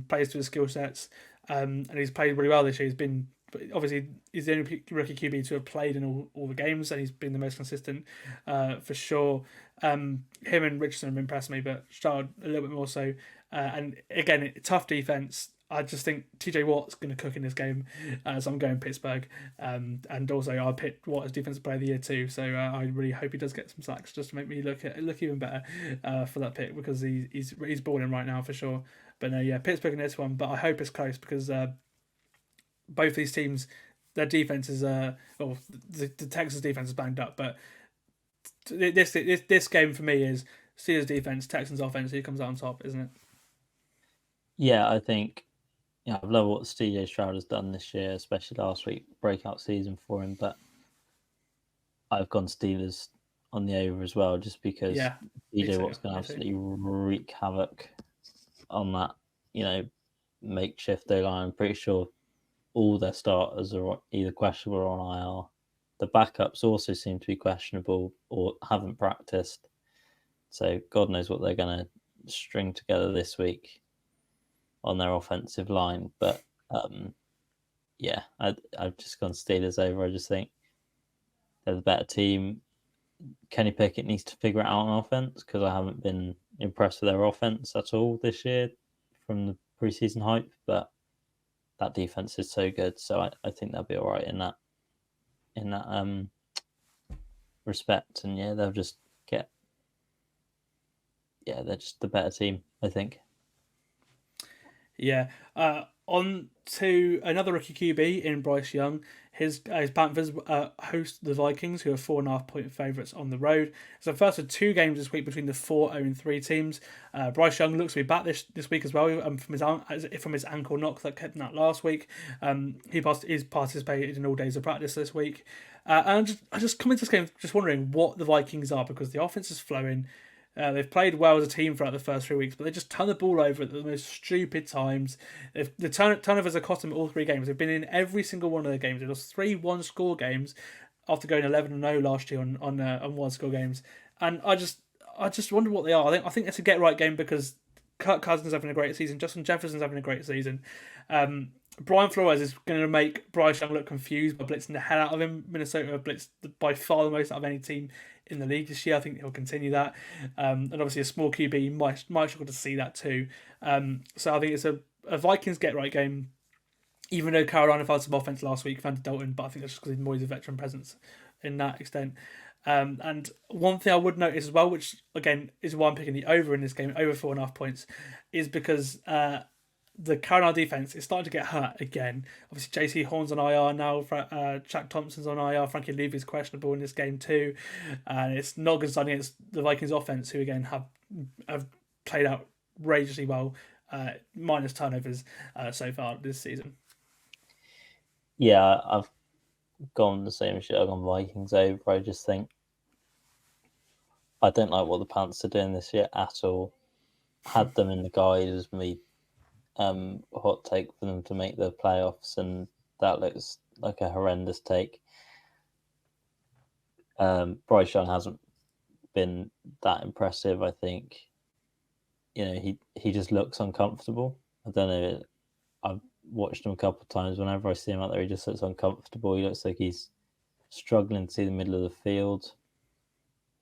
Plays to his skill sets, and he's played really well this year. He's the only rookie QB to have played in all the games, and he's been the most consistent for sure. Him and Richardson have impressed me, but Stroud a little bit more so. And again, tough defense. I just think TJ Watt's going to cook in this game, so I'm going Pittsburgh. And also I picked Watt as Defensive Player of the Year too, so I really hope he does get some sacks just to make me look even better for that pick, because he's balling right now for sure. But no, yeah, Pittsburgh in this one, but I hope it's close because both these teams, their defense is the Texas defense is banged up, but this game for me is Steelers defense, Texans offense. Who comes out on top, isn't it? Yeah, I think. I've loved what CJ Stroud has done this year, especially last week, breakout season for him. But I've gone Steelers on the over as well, just because CJ Watt's going to absolutely wreak havoc on that, makeshift O-line. I'm pretty sure all their starters are either questionable or on IR. The backups also seem to be questionable or haven't practiced. So God knows what they're going to string together this week on their offensive line. But I've just gone Steelers over. I just think they're the better team. Kenny Pickett needs to figure it out on offense because I haven't been impressed with their offense at all this year from the preseason hype. But that defense is so good, so I think they'll be all right in that respect. And yeah, they'll just they're just the better team, I think. Yeah. On to another rookie QB in Bryce Young. His Panthers host the Vikings, who are 4.5-point favourites on the road. So first of 2 games this week between the 4-0-3 teams. Bryce Young looks to be back this week as well from his ankle knock that kept him out last week. He's participated in all days of practice this week. And I just come into this game just wondering what the Vikings are, because the offense is flowing. They've played well as a team throughout the first 3 weeks, but they just turn the ball over at the most stupid times. The turnovers have cost them all 3 games. They've been in every single one of their games. It was 3 one-score games after going 11-0 last year on one-score games. And I just wonder what they are. I think it's a get-right game because Kirk Cousins is having a great season. Justin Jefferson's having a great season. Brian Flores is going to make Bryce Young look confused by blitzing the hell out of him. Minnesota have blitzed by far the most out of any team in the league this year. I think he'll continue that. And obviously a small QB might struggle to see that too. So I think it's a Vikings get-right game, even though Carolina found some offense last week, found Dalton, but I think that's just because he's a veteran presence in that extent. And one thing I would notice as well, which again is why I'm picking the over in this game, over 4.5 points, is because the Carolina defense is starting to get hurt again. Obviously, J.C. Horn's on IR now. Shaq Thompson's on IR. Frankie Levy's questionable in this game too, and it's not good starting against the Vikings offense, who again have played out outrageously well, minus turnovers so far this season. Yeah, I've gone the same shit. I've gone Vikings over. I just think I don't like what the Panthers are doing this year at all. Had them in the guide as me. Hot take for them to make the playoffs, and that looks like a horrendous take. Bryce Young hasn't been that impressive. I think, he just looks uncomfortable. I don't know. I've watched him a couple of times. Whenever I see him out there, he just looks uncomfortable. He looks like he's struggling to see the middle of the field.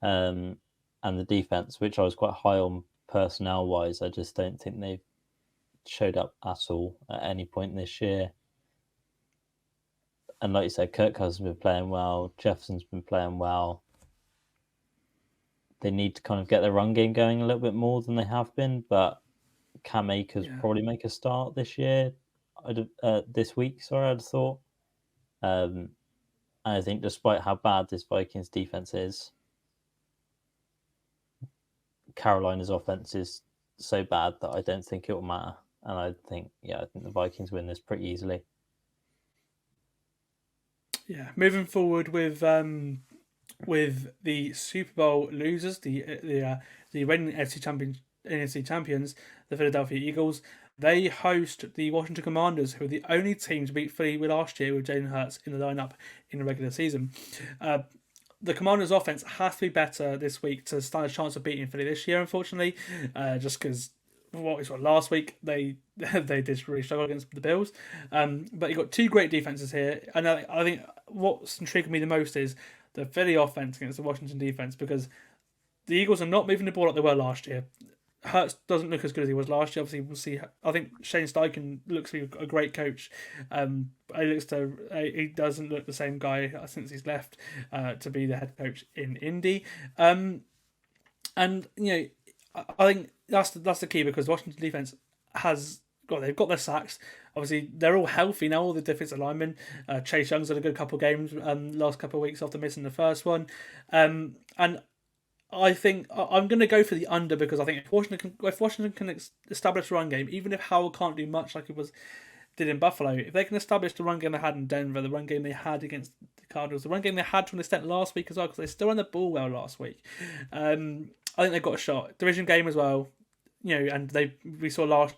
And the defense, which I was quite high on personnel-wise, I just don't think they've showed up at all at any point this year. And like you said, Kirk Cousins has been playing well. Jefferson's been playing well. They need to kind of get their run game going a little bit more than they have been, but Cam Akers probably make a start this year. This week, sorry, I'd have thought. And I think despite how bad this Vikings defense is, Carolina's offense is so bad that I don't think it will matter. And I think the Vikings win this pretty easily. Yeah, moving forward with the Super Bowl losers, the reigning NFC champions, the Philadelphia Eagles. They host the Washington Commanders, who are the only team to beat Philly last year with Jalen Hurts in the lineup in the regular season. The Commanders' offense has to be better this week to stand a chance of beating Philly this year, unfortunately, just because last week they did really struggle against the Bills. But you've got 2 great defenses here, and I think what's intriguing me the most is the Philly offense against the Washington defense, because the Eagles are not moving the ball like they were last year. Hurts doesn't look as good as he was last year. Obviously, we'll see. I think Shane Steichen looks to be a great coach. He doesn't look the same guy since he's left to be the head coach in Indy. And I think that's the key, because Washington defense they've got their sacks. Obviously, they're all healthy now, all the defensive linemen. Chase Young's had a good couple of games last couple of weeks after missing the first one. And I think I'm going to go for the under, because I think if Washington can establish a run game, even if Howell can't do much like he did in Buffalo, if they can establish the run game they had in Denver, the run game they had against the Cardinals, the run game they had to an extent last week as well, because they still ran the ball well last week. I think they've got a shot. Division game as well, and we saw last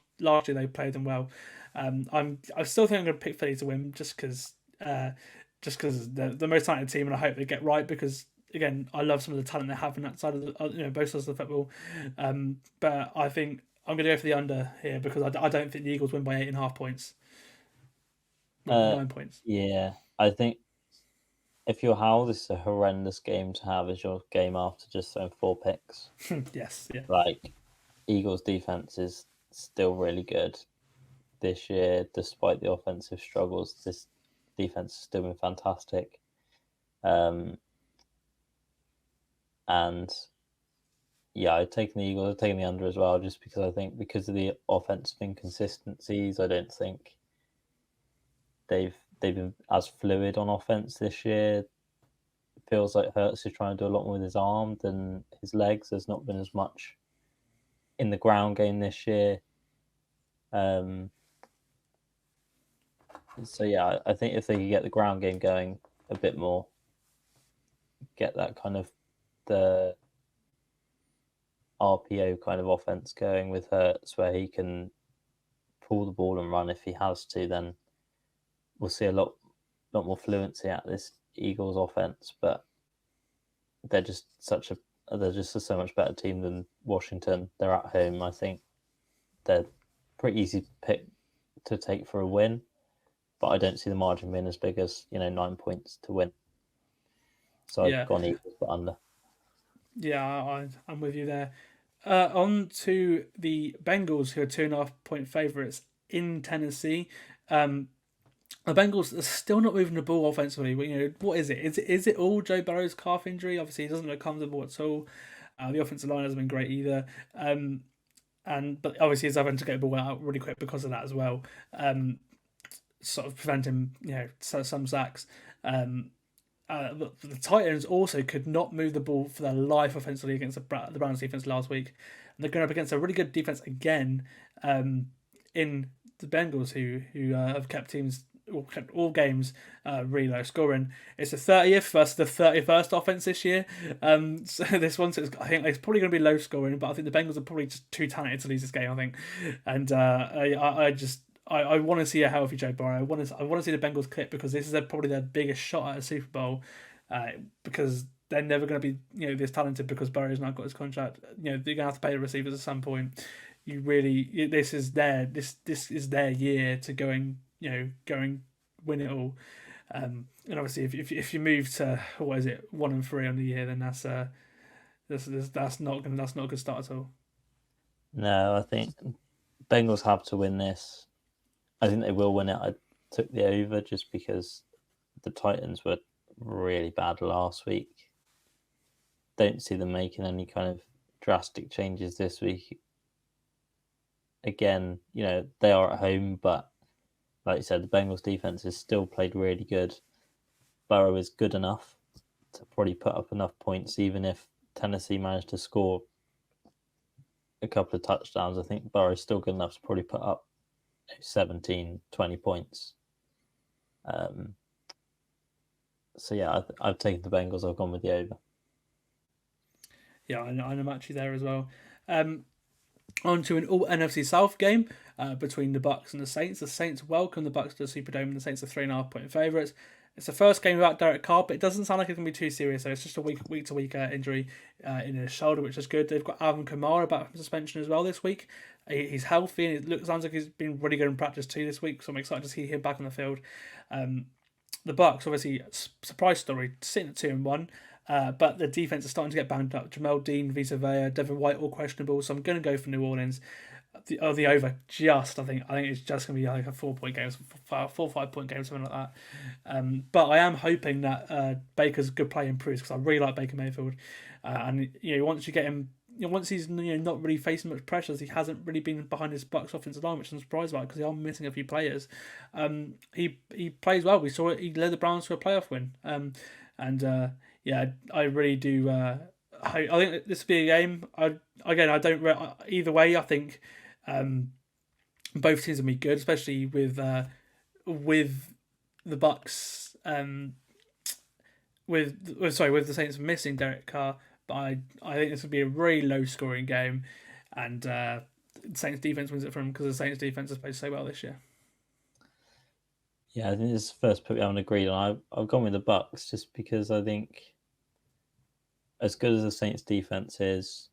year they played them well. I still think I'm going to pick Philly to win, just because they're the most talented team, and I hope they get right, because again, I love some of the talent they have on that side of both sides of the football. But I think I'm going to go for the under here, because I don't think the Eagles win by 8.5 points. 9 points. Yeah, I think if you're Howell, this is a horrendous game to have as your game after just throwing 4 picks. Yes, yeah. Like, Eagles' defense is still really good this year, despite the offensive struggles. This defense has still been fantastic. And yeah, I've taken the Eagles, I've taken the under as well, just because I think because of the offensive inconsistencies, I don't think they've been as fluid on offense this year. It feels like Hurts is trying to do a lot more with his arm than his legs. There's not been as much in the ground game this year. So yeah, I think if they could get the ground game going a bit more, get that kind of the RPO kind of offense going with Hurts, where he can pull the ball and run if he has to, then we'll see a lot more fluency at this Eagles offense. But they're just a so much better team than Washington. They're at home. I think they're pretty easy pick to take for a win, but I don't see the margin being as big as 9 points to win. So I've gone Eagles but under. Yeah, I'm with you there. On to the Bengals, who are 2.5-point favourites in Tennessee. The Bengals are still not moving the ball offensively. What is it? Is it all Joe Burrow's calf injury? Obviously, he doesn't look comfortable at all. The offensive line hasn't been great either. But obviously, he's having to get the ball out really quick because of that as well. Sort of preventing some sacks. The Titans also could not move the ball for their life offensively against the Browns defense last week. And they're going up against a really good defense again in the Bengals, who have kept all games really low scoring. It's the 30th versus the 31st offense this year. So this one, I think it's probably going to be low scoring, but I think the Bengals are probably just too talented to lose this game, I think. And I want to see a healthy Joe Burrow. I want to see the Bengals clip, because this is probably their biggest shot at a Super Bowl, because they're never going to be this talented because Burrow's not got his contract. They're going to have to pay the receivers at some point. This is their year to go and win it all. And obviously, if you move to 1-3 on the year, then that's not a good start at all. No, I think Bengals have to win this. I think they will win it. I took the over just because the Titans were really bad last week. Don't see them making any kind of drastic changes this week. Again, they are at home, but like you said, the Bengals defense has still played really good. Burrow is good enough to probably put up enough points, even if Tennessee managed to score a couple of touchdowns. I think Burrow is still good enough to probably put up 17, 20 points. So yeah, I've taken the Bengals. I've gone with the over. Yeah, I'm actually there as well. On to an all NFC South game between the Bucs and the Saints. The Saints welcome the Bucs to the Superdome, and the Saints are 3.5-point favourites. It's the first game without Derek Carr, but it doesn't sound like it's going to be too serious. So it's just a week-to-week injury in his shoulder, which is good. They've got Alvin Kamara back from suspension as well this week. He's healthy, and sounds like he's been really good in practice too this week. So I'm excited to see him back on the field. The Bucs, obviously, surprise story, sitting at 2-1. But the defense is starting to get banged up. Jamel Dean, Vita Vea, Devin White, all questionable. So I'm going to go for New Orleans. The over, I think it's just going to be like a 4-point game, 4-5-point game, something like that. But I am hoping that Baker's good play improves, because I really like Baker Mayfield. And once you get him, once he's not really facing much pressures, he hasn't really been behind his Bucs offensive line, which I'm surprised about, because they are missing a few players. He plays well. We saw it. He led the Browns to a playoff win. Yeah, I really do. I think this will be a game. Either way. I think both teams will be good, especially with the Bucs. With the Saints missing Derek Carr, but I think this will be a really low scoring game, and the Saints defense wins it from, because the Saints defense has played so well this year. Yeah, I think this is the first pick we haven't agreed on. I've gone with the Bucs just because I think, as good as the Saints defense is,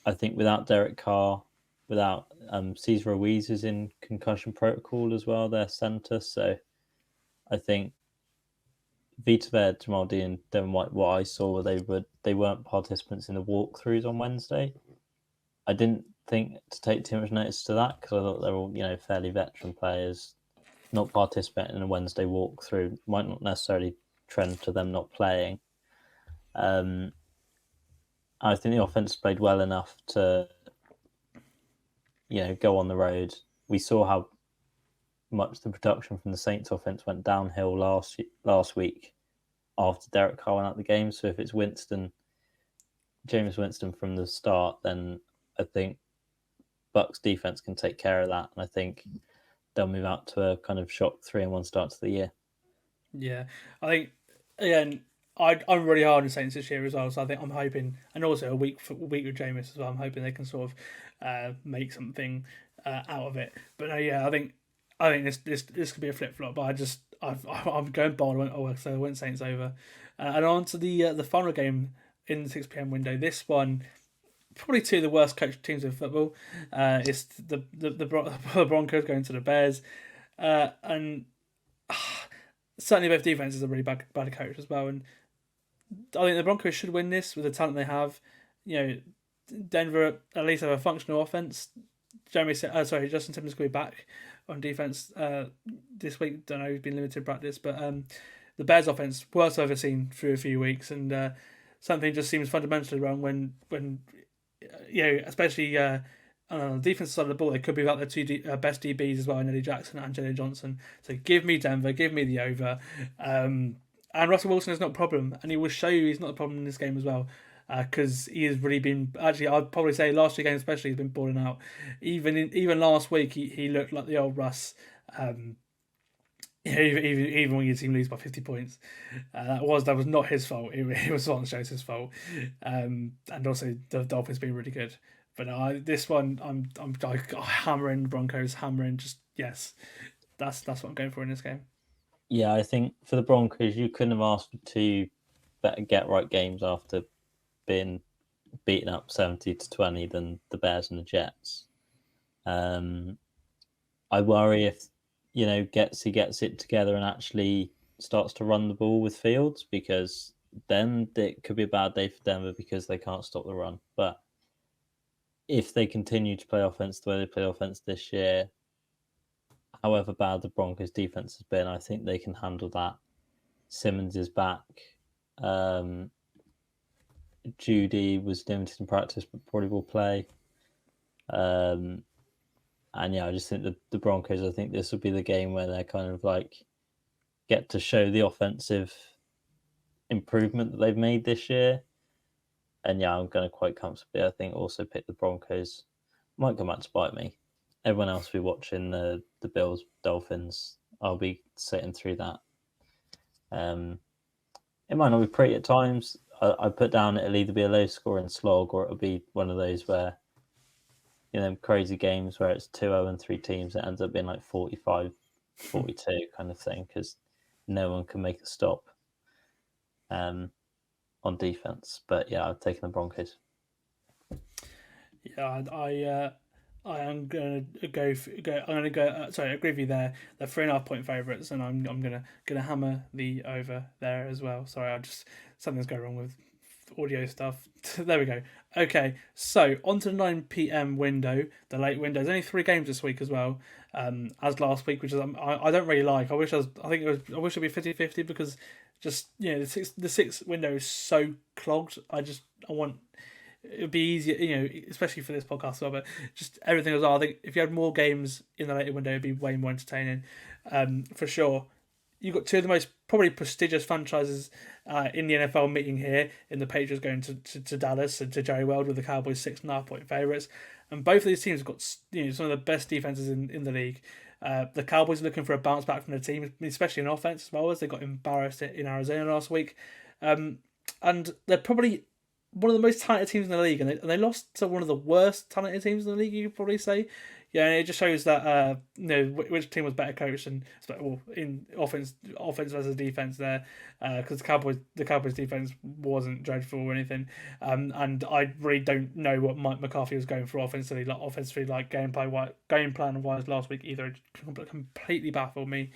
I think without Derek Carr, without Cesar Ruiz is in concussion protocol as well, their centre. So I think Vita Vea, Jamal D, and Devin White, what I saw they weren't participants in the walkthroughs on Wednesday. I didn't think to take too much notice to that because I thought they were all, fairly veteran players. Not participating in a Wednesday walkthrough might not necessarily trend to them not playing. I think the offense played well enough to, go on the road. We saw how much the production from the Saints offense went downhill last week after Derek Carr went out the game. So if it's Jameis Winston from the start, then I think Bucs defense can take care of that. And I think they'll move out to a kind of shock 3-1 start to the year. Yeah, I think, again, I'm really hard on the Saints this year as well, so I think I'm hoping, and also a week with Jameis as well, I'm hoping they can sort of make something out of it. But I think this could be a flip flop. But I'm going bold. So I went Saints over, and on to the final game in the 6 p.m. window. This one, probably two of the worst coached teams in football. It's the Broncos going to the Bears, and certainly both defenses are really bad coached as well. And I think the Broncos should win this with the talent they have. Denver at least have a functional offense. Justin Simmons will be back on defense this week. Don't know, he's been limited practice, but the Bears offense, worst I've ever seen through a few weeks, and something just seems fundamentally wrong when especially on the defensive side of the ball, they could be without their two best DBs as well, Eddie Jackson and Jalen Johnson. So give me Denver, give me the over. And Russell Wilson is not a problem, and he will show you he's not a problem in this game as well, because he has really been, actually I'd probably say last 2 games especially, he's been balling out. Even last week he looked like the old Russ. Even when your team lose by 50 points, that was not his fault. It was Swanshow's fault, and also the Dolphins being really good. But this one, I'm hammering Broncos, just yes, that's what I'm going for in this game. Yeah, I think for the Broncos, you couldn't have asked for 2 better get-right games after being beaten up 70-20 than the Bears and the Jets. I worry if he gets it together and actually starts to run the ball with Fields, because then it could be a bad day for Denver because they can't stop the run. But if they continue to play offense the way they play offense this year, however bad the Broncos defense has been, I think they can handle that. Simmons is back. Judy was limited in practice, but probably will play. And I just think the Broncos, I think this will be the game where they're kind of like get to show the offensive improvement that they've made this year. And I'm going to quite comfortably, I think, also pick the Broncos. Might come back to bite me. Everyone else will be watching the Bills, Dolphins. I'll be sitting through that. It might not be pretty at times. I put down it'll either be a low scoring slog or it'll be one of those where, crazy games where it's 2-0 and 3 teams. It ends up being like 45-42 kind of thing because no one can make a stop on defense. But I've taken the Broncos. Yeah, I am gonna go. Sorry, I agree with you there. They're 3.5-point favourites, and I'm gonna hammer the over there as well. Sorry, something's going wrong with audio stuff. There we go. Okay, so on to the 9 p.m. window, the late window. There's only 3 games this week as well, as last week, which is I don't really like. I wish it'd be 50-50 because just the six window is so clogged. I want. It would be easier, especially for this podcast as well, but just everything as well. I think if you had more games in the later window, it'd be way more entertaining, for sure. You've got 2 of the most probably prestigious franchises in the NFL meeting here, in the Patriots going to Dallas and to Jerry World with the Cowboys 6.5-point favourites. And both of these teams have got some of the best defenses in the league. The Cowboys are looking for a bounce back from the team, especially in offense as well, as they got embarrassed in Arizona last week. And they're probably one of the most talented teams in the league, and they lost to one of the worst talented teams in the league, you could probably say. Yeah, and it just shows that which team was better coached, and in offense versus defense there, because the Cowboys defense wasn't dreadful or anything, and I really don't know what Mike McCarthy was going for offensively, game plan wise last week either. It completely baffled me.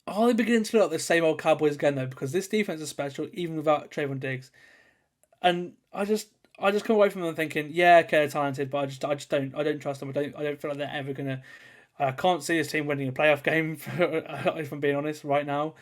are they beginning to look like the same old Cowboys again though? Because this defense is special, even without Trayvon Diggs. And I just come away from them thinking, yeah, okay, they're talented, but I just don't trust them. I don't feel like they're ever gonna. I can't see this team winning a playoff game, if I'm being honest, right now.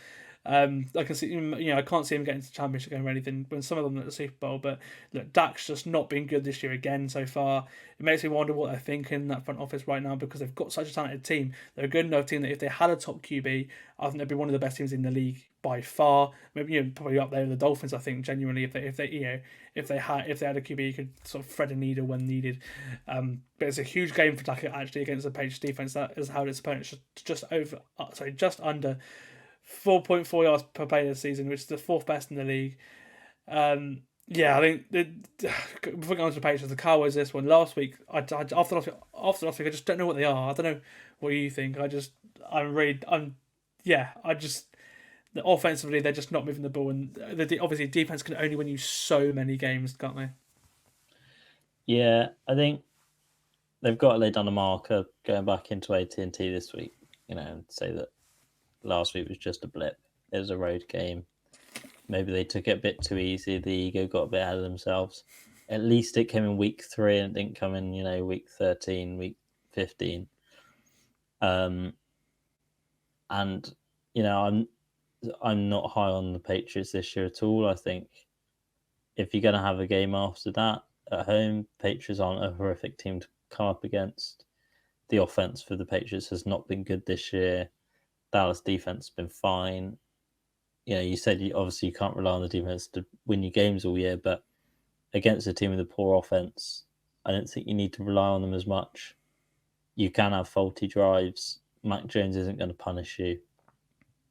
I can see, I can't see him getting to the championship game or anything. When some of them at the Super Bowl, but look, Dak's just not been good this year again so far. It makes me wonder what they're thinking in that front office right now because they've got such a talented team. They're a good enough team that if they had a top QB, I think they'd be one of the best teams in the league by far. Maybe probably up there with the Dolphins. I think genuinely, if they had a QB, you could sort of thread a needle when needed. But it's a huge game for Dak actually against the Patriots defense. That is how its opponent just under 4.4 yards per play this season, which is the fourth best in the league. I think before going on to the Patriots, the Cowboys this one last week. After last week, I just don't know what they are. I don't know what you think. Offensively they're just not moving the ball, and obviously defense can only win you so many games, can't they? Yeah, I think they've got to lay down a marker going back into AT&T this week, and say that last week was just a blip. It was a road game. Maybe they took it a bit too easy. The ego got a bit ahead of themselves. At least it came in week 3 and it didn't come in, week 13, week 15. I'm not high on the Patriots this year at all. I think if you're going to have a game after that at home, Patriots aren't a horrific team to come up against. The offense for the Patriots has not been good this year. Dallas defense has been fine. You said obviously you can't rely on the defense to win your games all year, but against a team with a poor offense, I don't think you need to rely on them as much. You can have faulty drives. Mac Jones isn't going to punish you.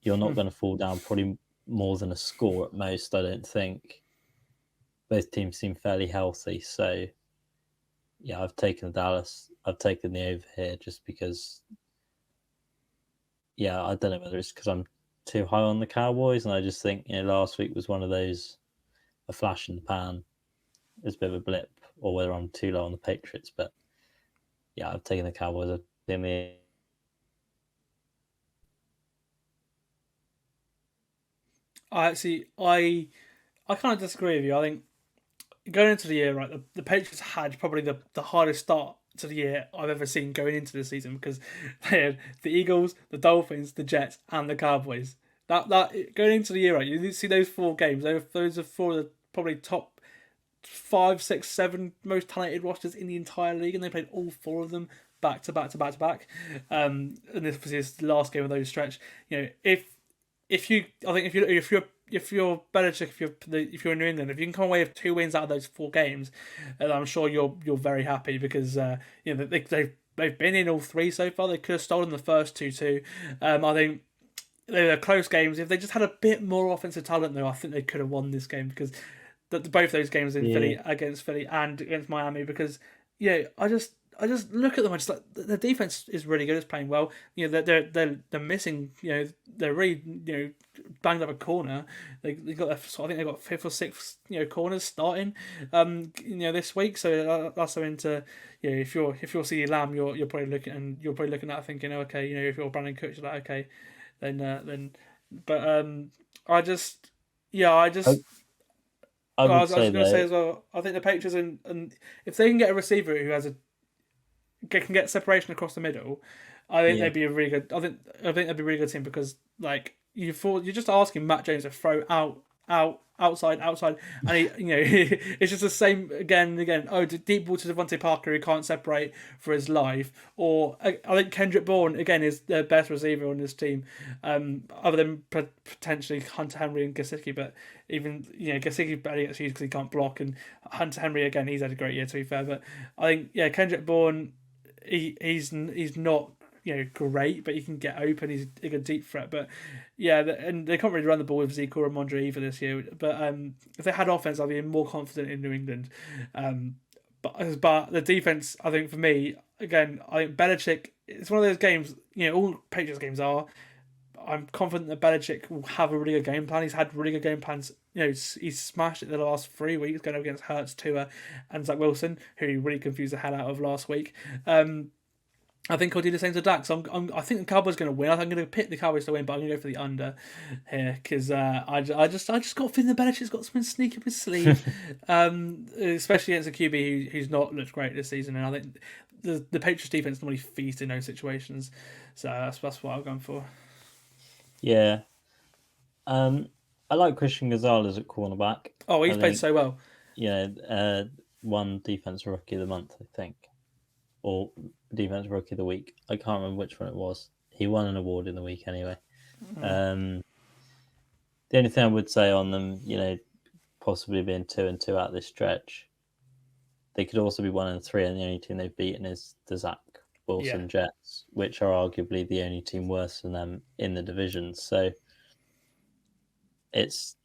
You're not going to fall down probably more than a score at most, I don't think. Both teams seem fairly healthy. So, yeah, I've taken Dallas. I've taken the over here just because, I don't know whether it's because I'm too high on the Cowboys. And I just think, last week was one of those, a flash in the pan. It's a bit of a blip, or whether I'm too low on the Patriots. But, yeah, I've taken the Cowboys. I kind of disagree with you. I think going into the year, right, the Patriots had probably the hardest start to the year I've ever seen going into the season because they had the Eagles, the Dolphins, the Jets, and the Cowboys. That going into the year, right, you see those 4 games. Those are 4 of the probably top 5, 6, 7 most talented rosters in the entire league, and they played all 4 of them back to back to back to back. And this was his last game of those stretch. If you're Belichick, if you're in New England, if you can come away with 2 wins out of those 4 games, I'm sure you're very happy because they've been in all 3 so far. They could have stolen the first 2 too. I think they were close games. If they just had a bit more offensive talent, though, I think they could have won this game because both those games in Philly against Philly and against Miami. Because I just look at them. I just like the defense is really good. It's playing well. They're missing. They're really banged up a corner. They got I think they got 5th or 6th corners starting. This week. So that's something to if you're CeeDee Lamb, you're probably looking at thinking, okay, if you're Brandon Cooks, you're like, okay, then. But I was going to say as well. I think the Patriots and if they can get a receiver who can get separation across the middle, I think they'd be a really good. I think they'd be a really good team because you're just asking Matt Jones to throw outside, and it's just the same again and again. Oh, deep ball to Devontae Parker who can't separate for his life, or I think Kendrick Bourne again is the best receiver on this team, other than potentially Hunter Henry and Gesicki, but even Gesicki barely gets used because he can't block, and Hunter Henry again he's had a great year to be fair, but I think Kendrick Bourne he's not great, but he can get open. He's a good deep threat. But and they can't really run the ball with Zeke or Ramondre either this year. But if they had offense, I'd be more confident in New England. But the defense, I think for me, again, I think Belichick. It's one of those games. All Patriots games are. I'm confident that Belichick will have a really good game plan. He's had really good game plans. He's smashed it the last 3 weeks going up against Hurts, Tua, and Zach Wilson, who he really confused the hell out of last week. I think I'll do the same to Dak. So I think the Cowboys going to win. I'm going to pick the Cowboys to win, but I'm going to go for the under here because I just got a feeling that Belichick's got something sneaky up his sleeve, especially against a QB who's not looked great this season. And I think the Patriots defense normally feast in those situations, so that's what I'm going for. Yeah, I like Christian Gonzalez at cornerback. Oh, he's played so well. Yeah, won Defensive Rookie of the Month, I think, or Defensive Rookie of the Week. I can't remember which one it was. He won an award in the week anyway. The only thing I would say on them, possibly being 2-2 out this stretch, they could also be 1-3, and the only team they've beaten is the Zach Wilson Jets, which are arguably the only team worse than them in the division. So it's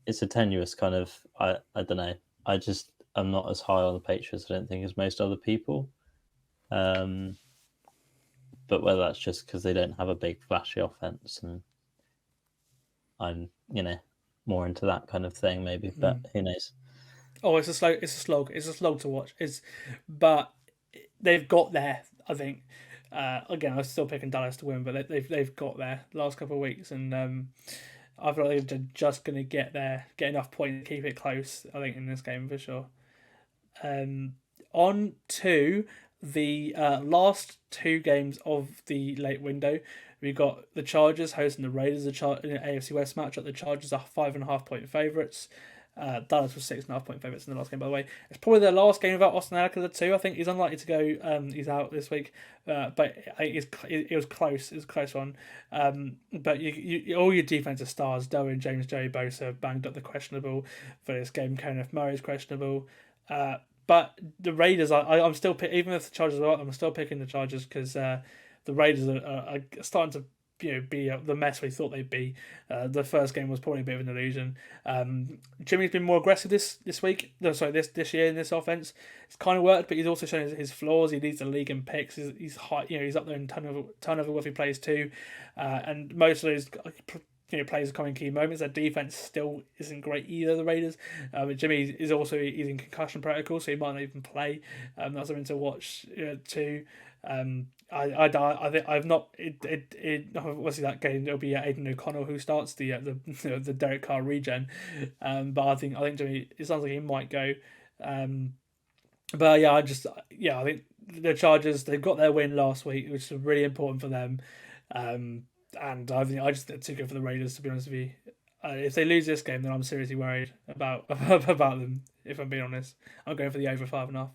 a tenuous kind of, I don't know. I'm not as high on the Patriots, I don't think, as most other people. But whether that's just because they don't have a big flashy offense, and I'm, more into that kind of thing, maybe. But who knows? Oh, it's a slog to watch. But they've got there, I think. Again, I'm still picking Dallas to win, but they've got there the last couple of weeks, and I feel like they're just going to get enough points to keep it close, I think, in this game for sure. On to the last two games of the late window. We've got the Chargers hosting the Raiders in an AFC West matchup. The Chargers are 5.5-point favourites. Dallas was 6.5-point favourites in the last game, by the way. It's probably their last game without Austin Eckler too. I think he's unlikely to go. He's out this week, but it was close. It was a close one. But you all your defensive stars, Derwin James, Joey Bosa, banged up the questionable for this game. Kenneth Murray's questionable. But the Raiders, I'm still even if the Chargers are out, I'm still picking the Chargers because the Raiders are starting to be the mess we thought they'd be. The first game was probably a bit of an illusion. Jimmy's been more aggressive this year in this offense. It's kind of worked, but he's also shown his flaws. He leads the league in picks. He's high, he's up there in turnover worthy plays too, and most of those players are coming in key moments. Their defense still isn't great either. The Raiders, Jimmy is also he's in concussion protocol, so he might not even play. That's something to watch too. I think I've not what's that game? It'll be Aiden O'Connell who starts the Derek Carr regen, but I think Jimmy. It sounds like he might go. But yeah, I think the Chargers, they've got their win last week, which is really important for them. And I just think to go for the Raiders, to be honest with you. If they lose this game, then I'm seriously worried about them. If I'm being honest, I'm going for the over 5.5.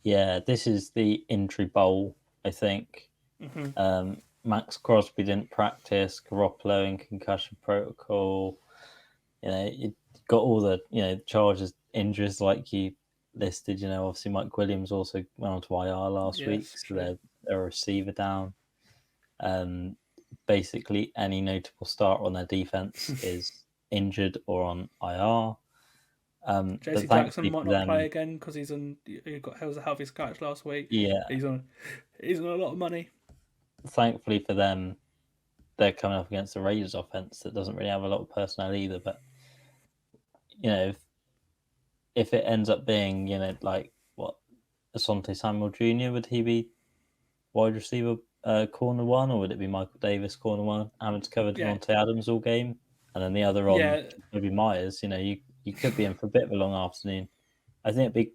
Yeah, this is the injury bowl, I think. Mm-hmm. Max Crosby didn't practice. Garoppolo in concussion protocol. You got all the Chargers injuries like you listed. Obviously Mike Williams also went on to IR last week, so they're a receiver down. Basically, any notable starter on their defense is injured or on IR. JC Jackson might not play again because he was a healthy scratch last week. Yeah, he's on a lot of money. Thankfully for them, they're coming up against the Raiders offense that doesn't really have a lot of personnel either. But if it ends up being like what Asante Samuel Jr., would he be wide receiver corner one, or would it be Michael Davis corner one, having to cover Devontae Adams all game, and then the other on maybe Myers? You could be in for a bit of a long afternoon. I think it'd be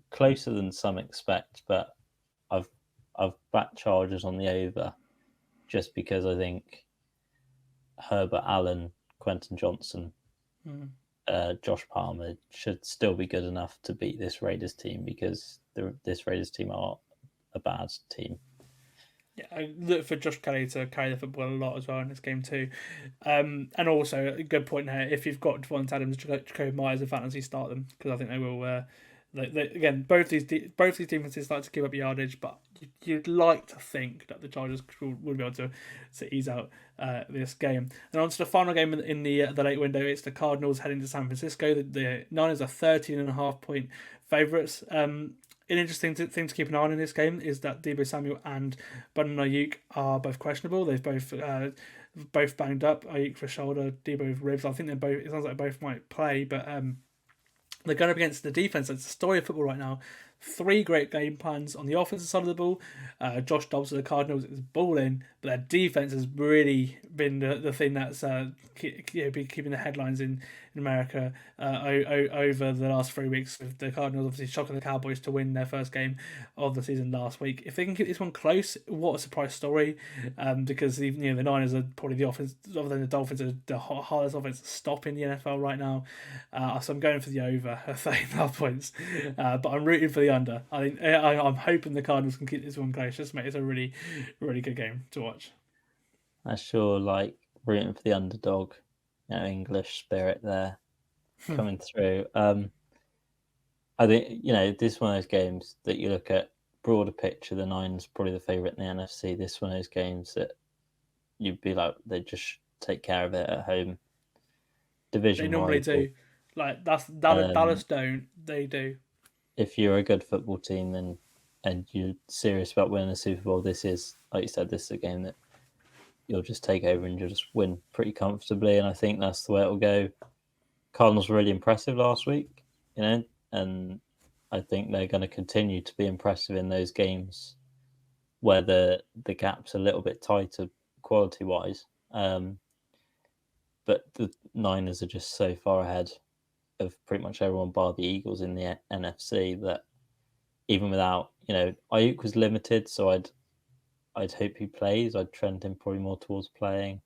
closer than some expect, but I've backed Chargers on the over just because I think Herbert Allen, Quentin Johnson, Josh Palmer should still be good enough to beat this Raiders team because this Raiders team are a bad team. Yeah, I look for Josh Kelly to carry the football a lot as well in this game too. And also, a good point here, if you've got Devontae Adams, Jacoby Myers in fantasy, start them, because I think they will... again, both these defenses like to give up yardage, but you'd like to think that the Chargers would be able to ease out this game. And on to the final game in the late window, it's the Cardinals heading to San Francisco. The Niners are 13.5-point favourites. An interesting thing to keep an eye on in this game is that Deebo Samuel and Brandon Ayuk are both questionable. They've both banged up. Ayuk for shoulder, Deebo with ribs. I think they're both. It sounds like both might play, but they're going up against the defense. It's the story of football right now. 3 great game plans on the offensive side of the ball. Josh Dobbs of the Cardinals is balling, but their defense has really been the thing that's been keeping the headlines in America over the last 3 weeks, with the Cardinals obviously shocking the Cowboys to win their first game of the season last week. If they can keep this one close, what a surprise story, because the Niners are probably the offense, other than the Dolphins, are the hardest offense to stop in the NFL right now. So I'm going for the over at 13.5 points, but I'm rooting for the under. I'm hoping the Cardinals can keep this one close. Just make it a really, really good game to watch. I sure like rooting for the underdog, English spirit there coming through. I think, this is one of those games that you look at broader picture, the Niners probably the favourite in the NFC. This is one of those games that you'd be like, they just take care of it at home. Division. They normally do. Like Dallas don't. They do. If you're a good football team and you're serious about winning the Super Bowl, this is, like you said, this is a game that you'll just take over and you'll just win pretty comfortably. And I think that's the way it'll go. Cardinals were really impressive last week, and I think they're going to continue to be impressive in those games where the gap's a little bit tighter quality-wise. But the Niners are just so far ahead of pretty much everyone bar the Eagles in the NFC that even without, Ayuk was limited, so I'd hope he plays. I'd trend him probably more towards playing,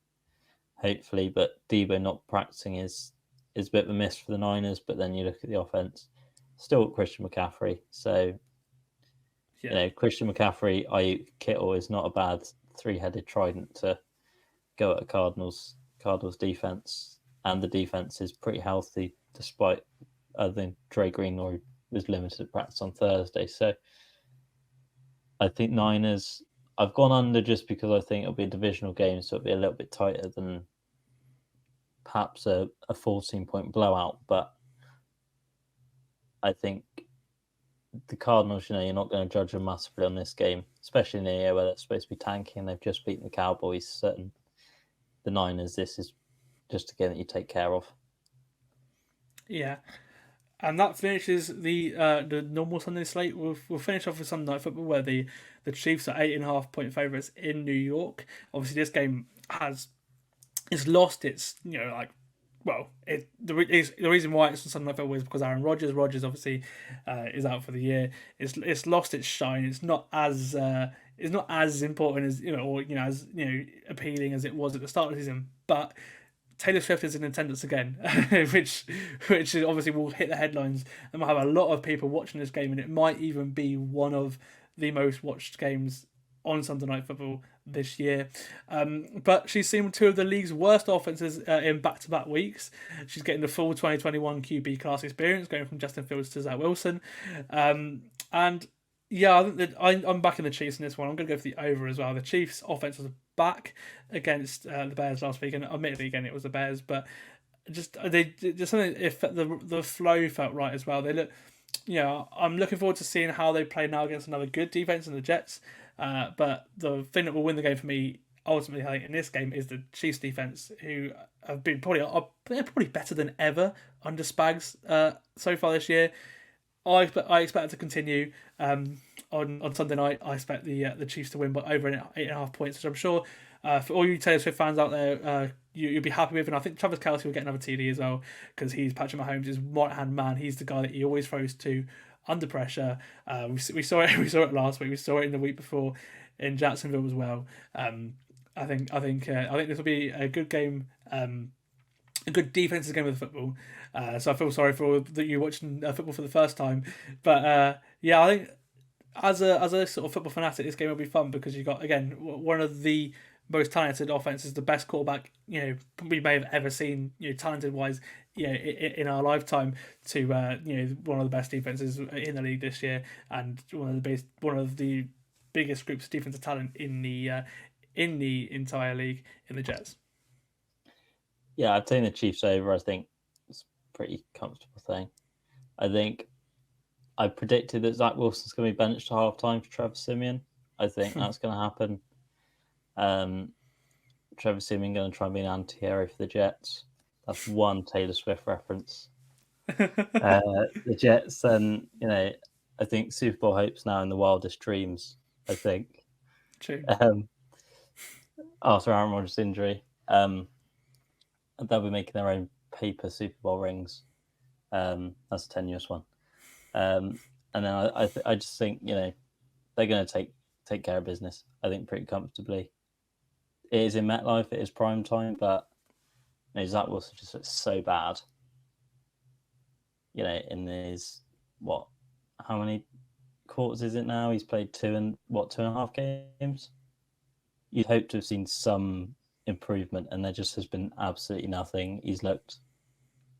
hopefully. But Debo not practicing is a bit of a miss for the Niners. But then you look at the offense, still Christian McCaffrey. So, Christian McCaffrey, Ayuk, Kittle is not a bad 3-headed trident to go at a Cardinals defense. And the defense is pretty healthy, despite other than Dre Greenlaw was limited at practice on Thursday. So I think Niners, I've gone under just because I think it'll be a divisional game, so it'll be a little bit tighter than perhaps a 14-point blowout. But I think the Cardinals, you're not going to judge them massively on this game, especially in a year where they're supposed to be tanking. They've just beaten the Cowboys. And the Niners, this is just a game that you take care of. Yeah. And that finishes the normal Sunday slate. We'll finish off with Sunday Night Football, where the Chiefs are 8.5-point favourites in New York. Obviously, this game it's lost its the reason why it's on Sunday Night Football is because Aaron Rodgers obviously is out for the year. It's lost its shine. It's not as important as as appealing as it was at the start of the season, but Taylor Swift is in attendance again, which obviously will hit the headlines, and we'll have a lot of people watching this game, and it might even be one of the most watched games on Sunday Night Football this year. But she's seen 2 of the league's worst offenses in back-to-back weeks. She's getting the full 2021 QB class experience, going from Justin Fields to Zach Wilson. And yeah, I think that I'm backing the Chiefs in this one. I'm going to go for the over as well. The Chiefs' offense was back against the Bears last week, and admittedly, again, it was the Bears, but just something. If the flow felt right as well. They look, I'm looking forward to seeing how they play now against another good defense in the Jets. But the thing that will win the game for me, ultimately, I think in this game, is the Chiefs' defense, who have been probably better than ever under Spags so far this year. I expect it to continue on Sunday night. I expect the Chiefs to win by over 8.5 points, which I'm sure for all you Taylor Swift fans out there, you'll be happy with. And I think Travis Kelce will get another TD as well, because Patrick Mahomes' right-hand man. He's the guy that he always throws to under pressure. We saw it last week. We saw it in the week before in Jacksonville as well. I think this will be a good game. A good defensive game of football. So I feel sorry for all that you watching football for the first time. But I think as a sort of football fanatic, this game will be fun, because you got, again, one of the most talented offenses, the best quarterback we may have ever seen, talented wise, in our lifetime, to one of the best defenses in the league this year, and one of the biggest groups of defensive talent in the entire league, in the Jets. Yeah, I've taken the Chiefs over. I think it's a pretty comfortable thing. I think I predicted that Zach Wilson's going to be benched at halftime for Trevor Siemian. I think that's going to happen. Trevor Siemian going to try and be an anti-hero for the Jets. That's one Taylor Swift reference. The Jets, and I think Super Bowl hope's now in the wildest dreams. I think. True. After Aaron Rodgers' injury, they'll be making their own paper Super Bowl rings. That's a tenuous one. And then I just think they're going to take care of business. I think pretty comfortably. It is in MetLife. It is prime time, but Zach Wilson just looks so bad. In his how many quarters is it now? He's played 2.5 games. You'd hope to have seen some improvement, and there just has been absolutely nothing. He's looked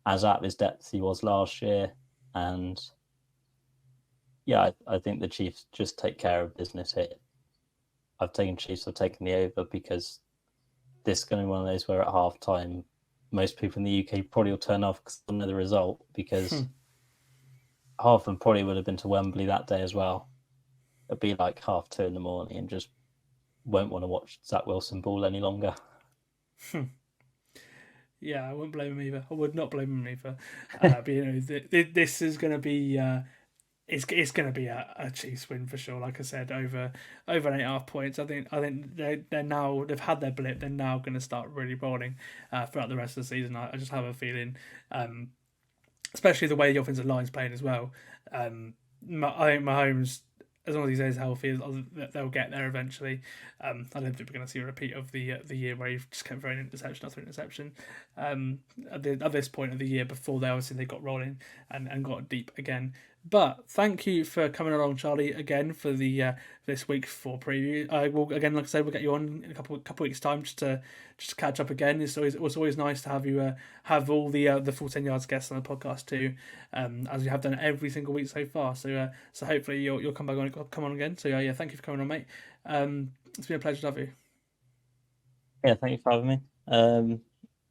as out of his depth he was last year, and I think the Chiefs just take care of business here. I've taken Chiefs. I've taken the over because this is going to be one of those where at half time, most people in the UK probably will turn off because they know the result, because half of them probably would have been to Wembley that day as well. It'd be like 2:30 in the morning and just won't want to watch Zach Wilson ball any longer. Yeah, I wouldn't blame him either. I would not blame him either. But this is going to be it's going to be a Chiefs win for sure. Like I said, over 8.5 points. I think they're now, they've had their blip. They're now going to start really rolling throughout the rest of the season. I just have a feeling, especially the way the offensive line's playing as well. I think Mahomes, as long as he stays healthy, they'll get there eventually. I don't think we're going to see a repeat of the year where he just kept throwing interception after interception. At this point of the year, before they got rolling and got deep again. But thank you for coming along, Charlie, again for the this week's 4 preview. Will again, like I said, we'll get you on in a couple weeks' time just to catch up again. It's always nice to have you have all the full 10 yards guests on the podcast too, as you have done every single week so far. So hopefully you'll come on again. So yeah, thank you for coming on, mate. It's been a pleasure to have you. Yeah, thank you for having me.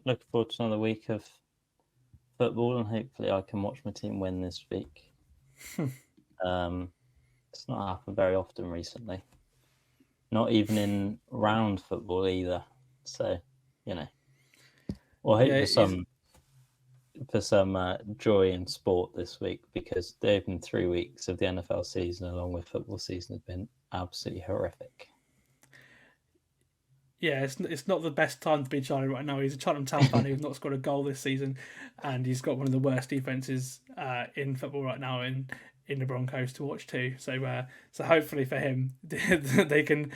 Looking forward to another week of football, and hopefully I can watch my team win this week. It's not happened very often recently. Not even in round football either. So, Well, I hope for some joy in sport this week, because the opening 3 weeks of the NFL season, along with football season, have been absolutely horrific. Yeah, it's not the best time to be Charlie right now. He's a Cheltenham Town fan who's not scored a goal this season, and he's got one of the worst defenses in football right now in the Broncos to watch too. So hopefully for him, they can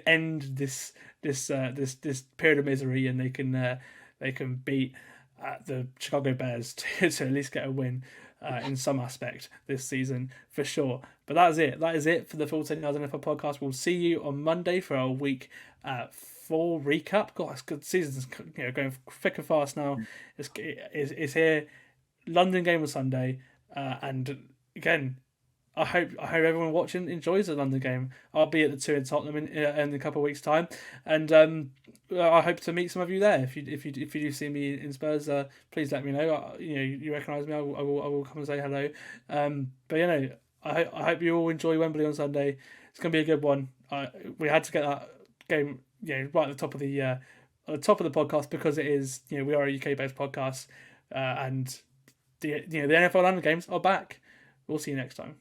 end this period of misery, and they can beat the Chicago Bears to at least get a win in some aspect this season for sure. But that is it. That is it for the Full 10 Yards NFL podcast. We'll see you on Monday for our week 4 recap. God, it's good. Season's going thick and fast now. It's here. London game on Sunday, and again, I hope everyone watching enjoys the London game. I'll be at the 2 in Tottenham in a couple of weeks' time, and I hope to meet some of you there. If you do see me in Spurs, please let me know. You recognise me. I will come and say hello. But I hope you all enjoy Wembley on Sunday. It's going to be a good one. We had to get that game right at the top of the podcast, because it is we are a UK based podcast, and the NFL London games are back. We'll see you next time.